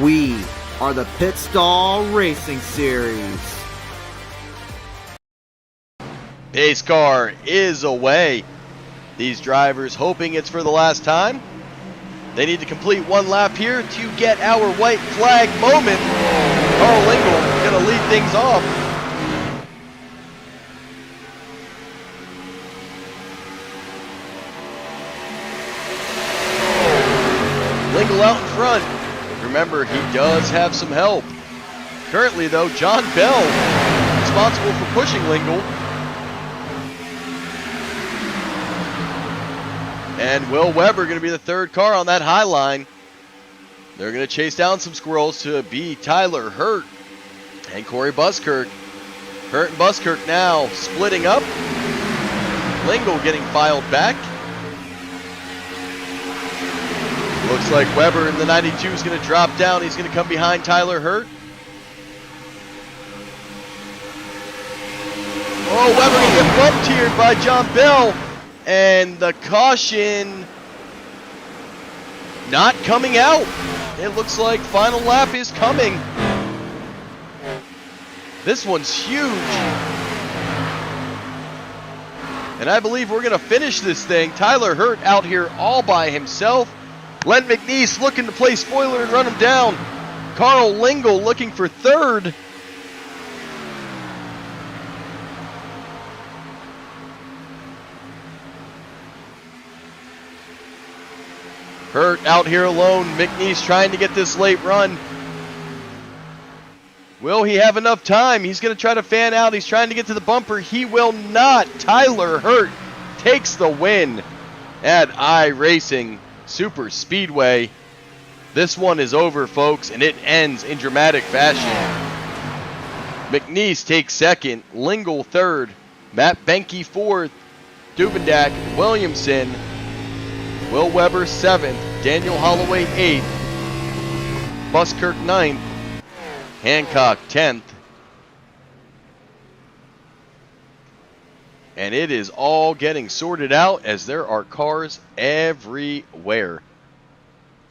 We are the Pit Stall Racing Series. Pace car is away. These drivers hoping it's for the last time. They need to complete 1 lap here to get our white flag moment. Carl Lingle gonna lead things off. Lingle out in front. Remember, he does have some help. Currently, though, John Bell responsible for pushing Lingle. And Will Weber going to be the 3rd car on that high line. They're going to chase down some squirrels to be Tyler Hurt and Corey Buskirk. Hurt and Buskirk now splitting up. Lingle getting filed back. Looks like Weber in the 92 is going to drop down. He's going to come behind Tyler Hurt. Oh, Weber going to get bumped here by John Bell. And the caution not coming out. It looks like final lap is coming. This one's huge. And I believe we're going to finish this thing. Tyler Hurt out here all by himself. Len McNeese looking to play spoiler and run him down. Carl Lingle looking for 3rd. Hurt out here alone. McNeese trying to get this late run. Will he have enough time? He's going to try to fan out. He's trying to get to the bumper. He will not. Tyler Hurt takes the win at iRacing Superspeedway. This one is over, folks, and it ends in dramatic fashion. McNeese takes 2nd, Lingle 3rd, Matt Benke 4th, Dubendak, Williamson, Will Weber 7th, Daniel Holloway 8th, Buskirk 9th, Hancock 10th. And it is all getting sorted out as there are cars everywhere.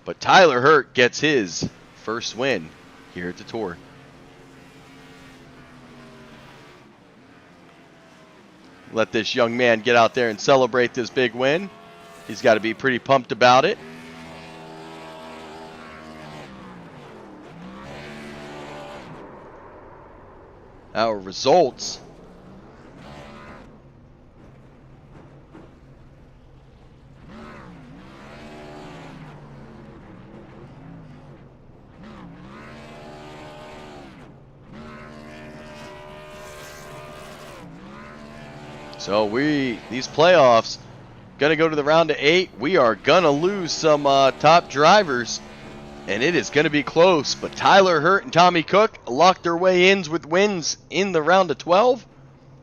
But Tyler Hurt gets his first win here at the Tour. Let this young man get out there and celebrate this big win. He's got to be pretty pumped about it. Our results. So these playoffs gonna go to the round of 8. We are gonna lose some top drivers, and it is gonna be close. But Tyler Hurt and Tommy Cook locked their way in with wins in the round of 12.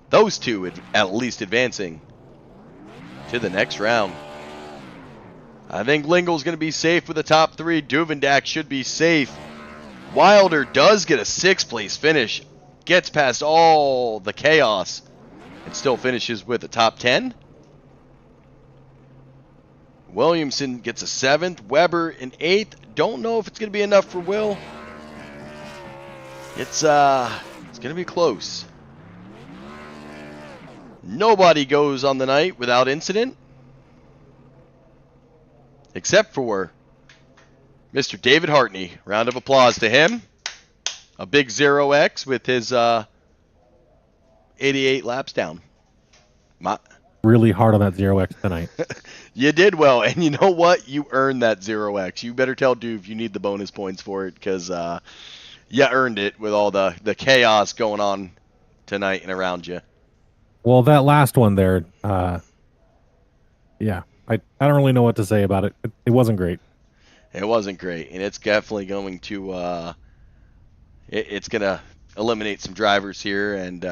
Those two at least advancing to the next round. I think Lingle's gonna be safe with the top 3. Duvendak should be safe. Wilder does get a 6th place finish, gets past all the chaos, and still finishes with a top 10. Williamson gets a 7th. Weber an 8th. Don't know if it's going to be enough for Will. It's going to be close. Nobody goes on the night without incident, except for Mr. David Hartney. Round of applause to him. A big 0x with his 88 laps down. Really hard on that 0x tonight. You did well, and you know what? You earned that 0x. You better tell Duve you need the bonus points for it, because you earned it with all the chaos going on tonight and around you. Well, that last one there, yeah, I don't really know what to say about it. It wasn't great. It wasn't great, and it's definitely going to it's going to eliminate some drivers here, and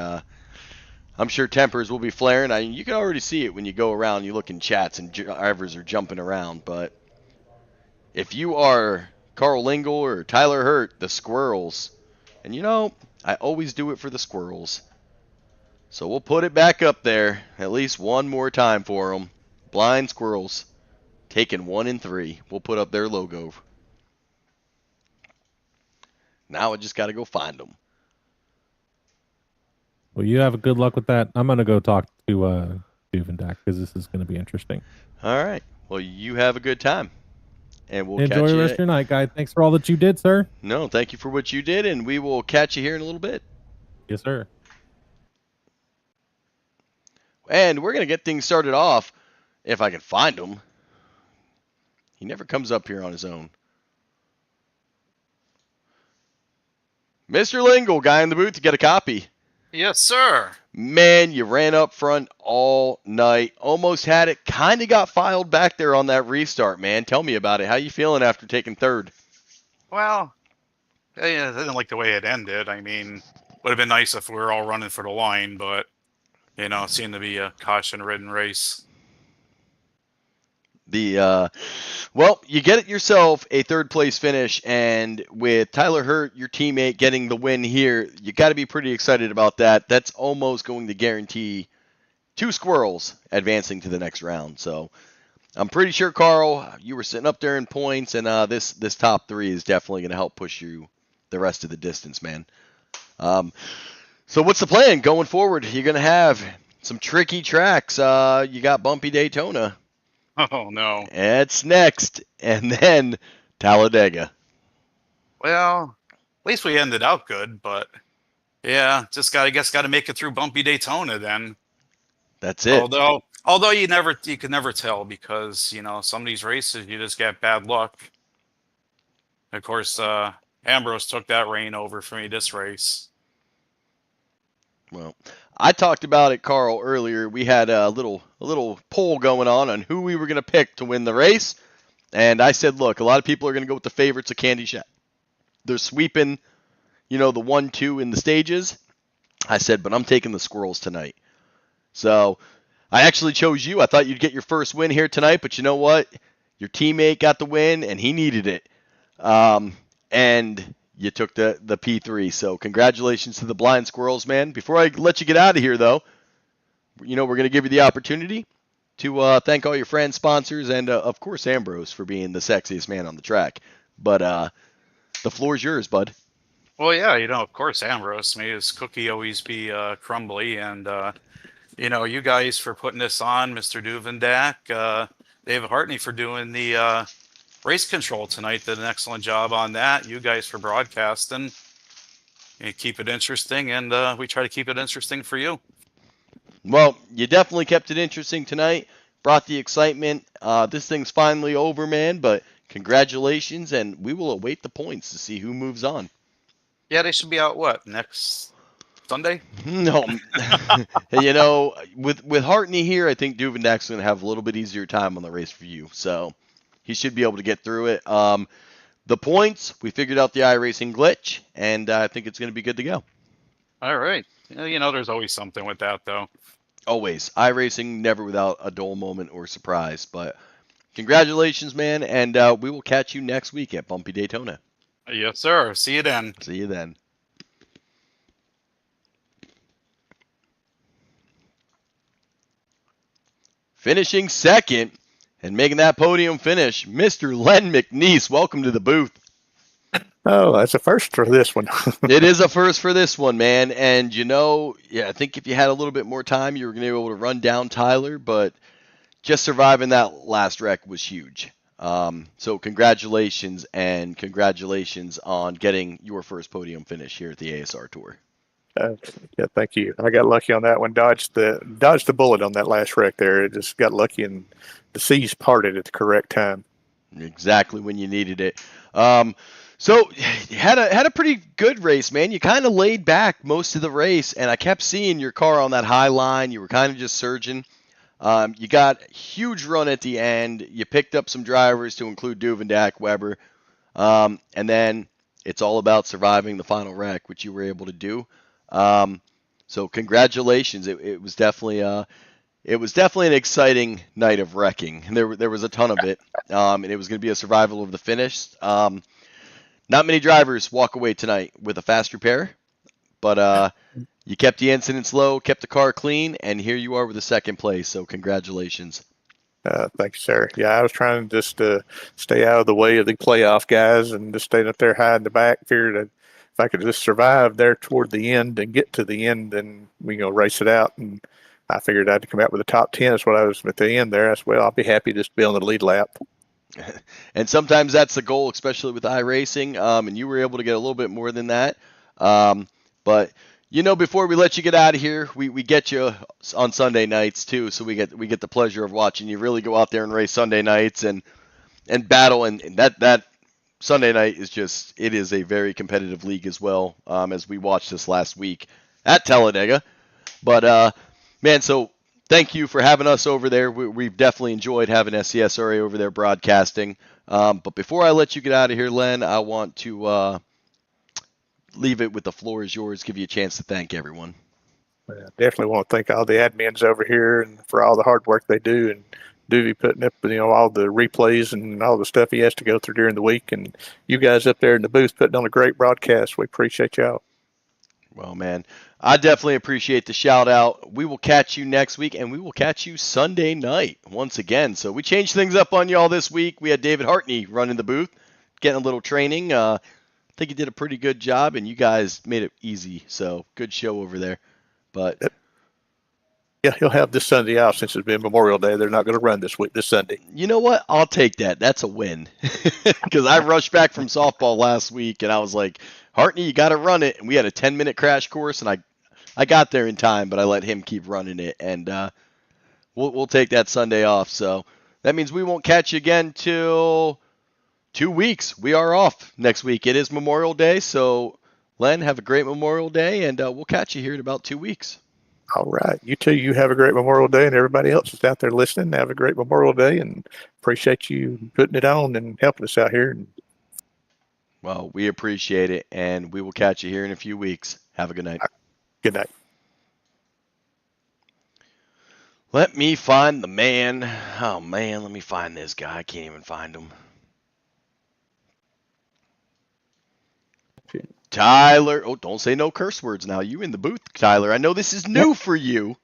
I'm sure tempers will be flaring. You can already see it when you go around, you look in chats, and drivers are jumping around. But if you are Carl Lingle or Tyler Hurt, the squirrels, and I always do it for the squirrels. So we'll put it back up there at least one more time for them. Blind Squirrels, taking 1 and 3. We'll put up their logo. Now I just got to go find them. Well, you have good luck with that. I'm going to go talk to Duvendak because this is going to be interesting. All right. Well, you have a good time. And we'll enjoy catch the rest of your night, guy. Thanks for all that you did, sir. No, thank you for what you did, and we will catch you here in a little bit. Yes, sir. And we're going to get things started off, if I can find him. He never comes up here on his own. Mr. Lingle, guy in the booth, you got a copy? Yes, sir. Man, you ran up front all night. Almost had it. Kind of got filed back there on that restart, man. Tell me about it. How you feeling after taking 3rd? Well, I didn't like the way it ended. I mean, would have been nice if we were all running for the line, but, it seemed to be a caution-ridden race. Well, you get it yourself, a 3rd place finish, and with Tyler Hurt, your teammate, getting the win here, you got to be pretty excited about that. That's almost going to guarantee 2 squirrels advancing to the next round. So I'm pretty sure, Carl, you were sitting up there in points, and this top 3 is definitely going to help push you the rest of the distance, man. So what's the plan going forward? You're going to have some tricky tracks. You got Bumpy Daytona. Oh, no. It's next, and then Talladega. Well, at least we ended out good, but yeah, just got to make it through Bumpy Daytona then. That's it. Although you can never tell, because some of these races you just get bad luck. Of course, Ambrose took that rain over for me this race. Well, I talked about it, Carl, earlier. We had a little poll going on who we were going to pick to win the race. And I said, look, a lot of people are going to go with the favorites of Candy Shack. They're sweeping, the 1-2 in the stages. I said, but I'm taking the Squirrels tonight. So I actually chose you. I thought you'd get your first win here tonight, but you know what? Your teammate got the win, and he needed it. And you took the P3, so congratulations to the Blind Squirrels, man. Before I let you get out of here, though, we're going to give you the opportunity to thank all your friends, sponsors, and, of course, Ambrose for being the sexiest man on the track. But the floor's yours, bud. Well, yeah, of course, Ambrose made his cookie always be crumbly, and, you guys for putting this on, Mr. Duvendak, David Hartney for doing the race control tonight, did an excellent job on that. You guys for broadcasting. You keep it interesting, and we try to keep it interesting for you. Well, you definitely kept it interesting tonight. Brought the excitement. This thing's finally over, man, but congratulations, and we will await the points to see who moves on. Yeah, they should be out, next Sunday? No. You know, with Hartney here, I think Duvendak's going to have a little bit easier time on the race for you. So he should be able to get through it. The points, we figured out the iRacing glitch, and I think it's going to be good to go. All right. You know, there's always something with that, though. Always. iRacing, never without a dull moment or surprise. But congratulations, man, and we will catch you next week at Bumpy Daytona. Yes, sir. See you then. See you then. Finishing second and making that podium finish, Mr. Len McNeese. Welcome to the booth. Oh, that's a first for this one. It is a first for this one, man. And, you know, yeah, I think if you had a little bit more time, you were going to be able to run down Tyler. But just surviving that last wreck was huge. So congratulations, and congratulations on getting your first podium finish here at the ASR Tour. Yeah, thank you. I got lucky on that one. Dodged the bullet on that last wreck there. It just got lucky, and the seas parted at the correct time. Exactly when you needed it. So you had a pretty good race, man. You kind of laid back most of the race, and I kept seeing your car on that high line. You were kind of just surging. You got a huge run at the end. You picked up some drivers to include Duvendak, Weber, and then it's all about surviving the final wreck, which you were able to do. So congratulations. It was definitely an exciting night of wrecking. And there was a ton of it. And it was going to be a survival of the fittest. Not many drivers walk away tonight with a fast repair, but you kept the incidents low, kept the car clean, and here you are with a second place. So congratulations. Thank you, sir. Yeah, I was trying just to stay out of the way of the playoff guys and just staying up there high in the back. Figured that if I could just survive there toward the end and get to the end, then we can go race it out. And I figured I'd come out with the top 10 is what I was at the end there. I said, well, I'll be happy just to be on the lead lap. And sometimes that's the goal, especially with iRacing. And you were able to get a little bit more than that. But you know, before we let you get out of here, we get you on Sunday nights too, so we get the pleasure of watching you really go out there and race Sunday nights and battle, and that Sunday night is a very competitive league as well, as we watched this last week at Talladega. But man, so thank you for having us over there. We've definitely enjoyed having SCSRA over there broadcasting. But before I let you get out of here, Len, I want to leave it with the floor is yours. Give you a chance to thank everyone. I definitely want to thank all the admins over here and for all the hard work they do, and Doovie putting up, all the replays and all the stuff he has to go through during the week, and you guys up there in the booth putting on a great broadcast. We appreciate y'all. Well, man, I definitely appreciate the shout out. We will catch you next week, and we will catch you Sunday night once again. So we changed things up on y'all this week. We had David Hartney running the booth, getting a little training. I think he did a pretty good job, and you guys made it easy. So good show over there. But yeah, he'll have this Sunday off since it's been Memorial Day. They're not going to run this Sunday. You know what? I'll take that. That's a win. Because I rushed back from softball last week, and I was like, Hartney, you got to run it. And we had a 10-minute crash course, and I got there in time, but I let him keep running it. And we'll take that Sunday off. So that means we won't catch you again till 2 weeks. We are off next week. It is Memorial Day, so Len, have a great Memorial Day, and we'll catch you here in about 2 weeks. All right. You too. You have a great Memorial Day, and everybody else that's out there listening, have a great Memorial Day, and appreciate you putting it on and helping us out here. Well, we appreciate it, and we will catch you here in a few weeks. Have a good night. Good night. Let me find the man. Oh, man, let me find this guy. I can't even find him. Tyler. Oh, don't say no curse words now. You in the booth, Tyler. I know this is new for you.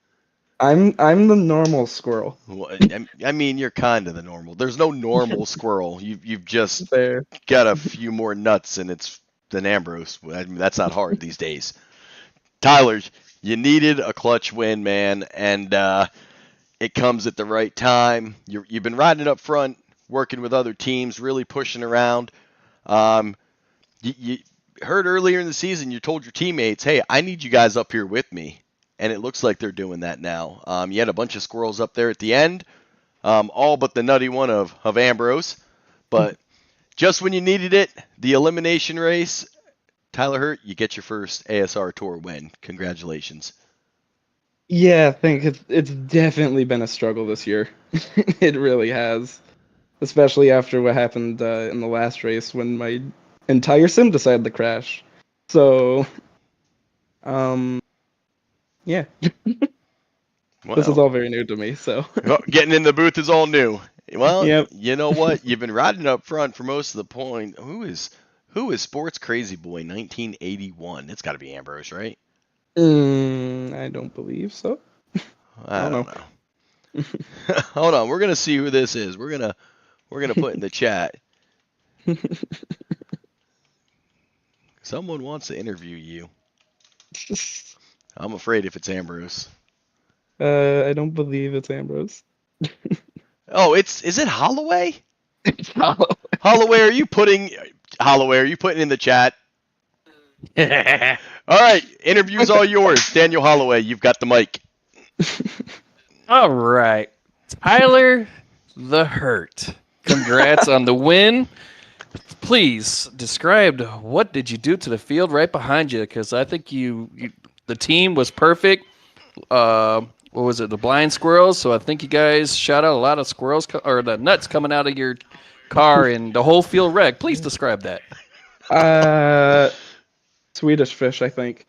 I'm the normal squirrel. Well, I mean, you're kind of the normal. There's no normal squirrel. You've just got a few more nuts than Ambrose. I mean, that's not hard these days. Tyler, you needed a clutch win, man, and it comes at the right time. You've been riding up front, working with other teams, really pushing around. You heard earlier in the season, you told your teammates, hey, I need you guys up here with me. And it looks like they're doing that now. You had a bunch of squirrels up there at the end, all but the nutty one of Ambrose. But just when you needed it, the elimination race, Tyler Hurt, you get your first ASR Tour win. Congratulations. Yeah, I think it's definitely been a struggle this year. It really has, especially after what happened in the last race when my entire sim decided to crash. So, yeah, this is all very new to me. So, Getting in the booth is all new. Well, Yep. you know what? You've been riding up front for most of the point. Who is Sports Crazy Boy 1981? It's got to be Ambrose, right? I don't believe so. I don't know. Hold on, we're gonna see who this is. We're gonna put in the chat. Someone wants to interview you. I'm afraid if it's Ambrose. I don't believe it's Ambrose. Oh, is it Holloway? Holloway, are you putting in the chat? All right, interview's all yours. Daniel Holloway, you've got the mic. All right. Tyler the Hurt. Congrats on the win. Please describe what did you do to the field right behind you, because I think the team was perfect. What was it, the blind squirrels? So I think you guys shot out a lot of squirrels or the nuts coming out of your car and the whole field wreck. Please describe that. Swedish fish, I think.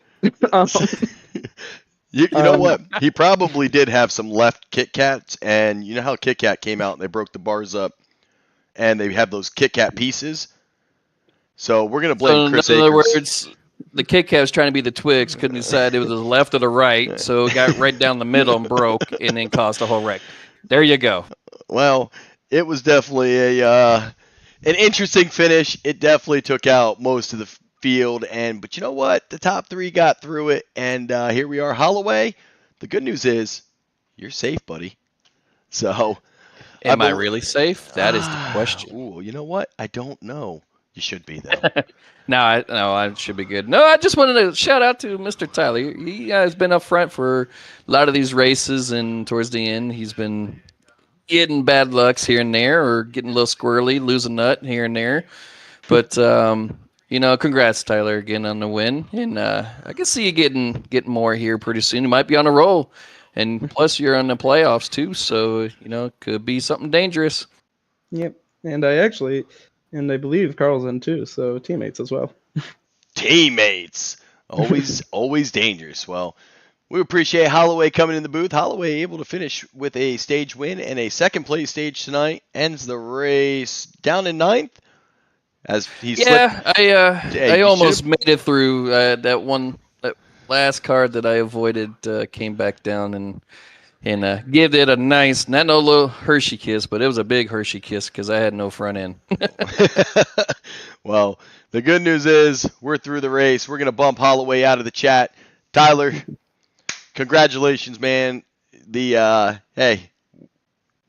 You know what? He probably did have some left Kit Kats, and you know how Kit Kat came out and they broke the bars up, and they have those Kit Kat pieces. So we're gonna blame Chris In other Akers. words, the Kit Kat was trying to be the Twix, couldn't decide it was the left or the right, so it got right down the middle and broke, and then caused a whole wreck. There you go. Well, it was definitely an interesting finish. It definitely took out most of the field, but you know what? The top three got through it, and here we are. Holloway, the good news is you're safe, buddy. So, am I really safe? That is the question. Ooh, you know what? I don't know. You should be though. No, I should be good. No, I just wanted to shout out to Mr. Tyler. He has been up front for a lot of these races, and towards the end, he's been getting bad lucks here and there, or getting a little squirrely, losing nut here and there. But congrats, Tyler, again on the win, and I can see you getting more here pretty soon. You might be on a roll, and plus you're on the playoffs too, so it could be something dangerous. Yep, and I believe Carl's in too, so teammates as well. Teammates, always dangerous. Well, we appreciate Holloway coming in the booth. Holloway able to finish with a stage win and a second place stage tonight. Ends the race down in 9th. As he slipped. I almost made it through that last card that I avoided. Came back down and give it a nice, not no little Hershey kiss, but it was a big Hershey kiss because I had no front end. Well, the good news is we're through the race. We're gonna bump Holloway out of the chat. Tyler, congratulations, man. Hey,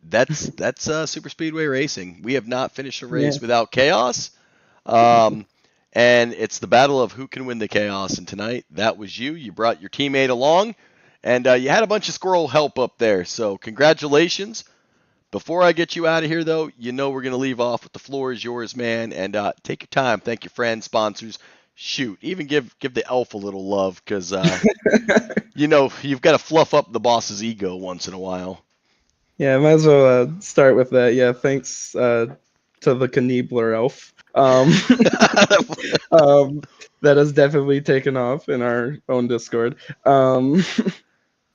that's Superspeedway racing. We have not finished a race without chaos. And it's the battle of who can win the chaos. And tonight, that was you. You brought your teammate along, and you had a bunch of squirrel help up there. So congratulations. Before I get you out of here, though, we're going to leave off with the floor is yours, man. And take your time. Thank your friends, sponsors. Shoot, even give the elf a little love because, you've got to fluff up the boss's ego once in a while. Yeah, might as well start with that. Yeah, thanks to the Kniebler elf. That has definitely taken off in our own Discord. But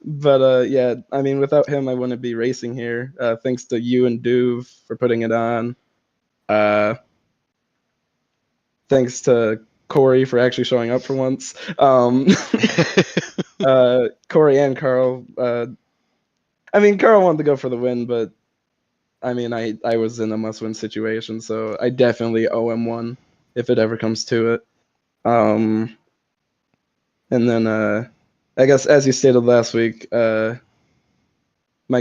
without him, I wouldn't be racing here. Thanks to you and Duve for putting it on. Thanks to Corey for actually showing up for once. Corey and Carl. Carl wanted to go for the win, but I was in a must-win situation, so I definitely owe him one if it ever comes to it. And then I guess, as you stated last week, my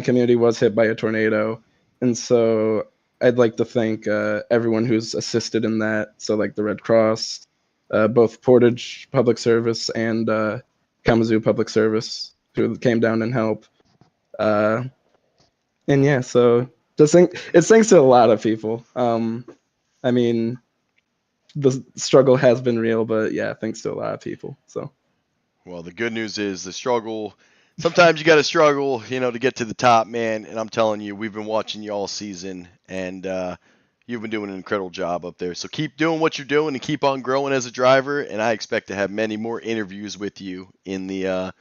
community was hit by a tornado, and so I'd like to thank everyone who's assisted in that. So, like the Red Cross, both Portage Public Service and Kalamazoo Public Service, who came down and helped. So it's thanks to a lot of people. the struggle has been real, but yeah, thanks to a lot of people. So, well, the good news is the struggle. Sometimes you got to struggle, to get to the top, man. And I'm telling you, we've been watching you all season, and you've been doing an incredible job up there. So keep doing what you're doing and keep on growing as a driver. And I expect to have many more interviews with you in the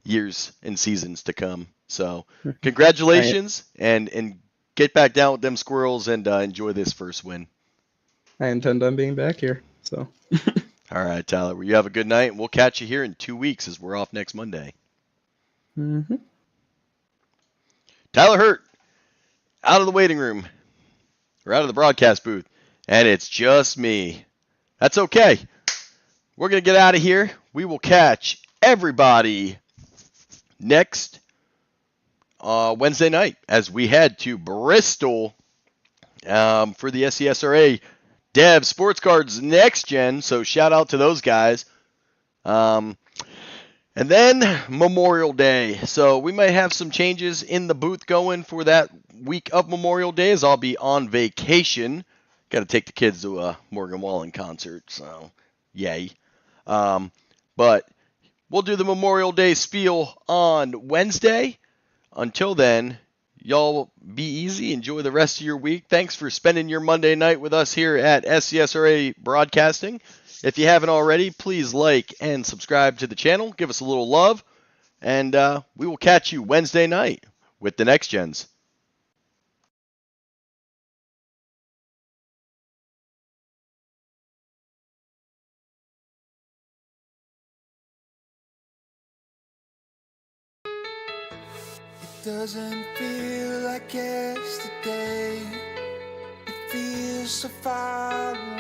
years and seasons to come. So congratulations, and get back down with them squirrels and enjoy this first win. I intend on being back here. So. All right, Tyler. Well, you have a good night, and we'll catch you here in 2 weeks as we're off next Monday. Mm-hmm. Tyler Hurt, out of the waiting room, or out of the broadcast booth, and it's just me. That's okay. We're going to get out of here. We will catch everybody next Wednesday night as we head to Bristol for the SCSRA Dev Sports Cards Next Gen. So shout out to those guys. And then Memorial Day. So we might have some changes in the booth going for that week of Memorial Day as I'll be on vacation. Got to take the kids to a Morgan Wallen concert. So yay. But we'll do the Memorial Day spiel on Wednesday. Until then, y'all be easy. Enjoy the rest of your week. Thanks for spending your Monday night with us here at SCSRA Broadcasting. If you haven't already, please like and subscribe to the channel. Give us a little love. And we will catch you Wednesday night with the Next Gens. It doesn't feel like yesterday. It feels so far away.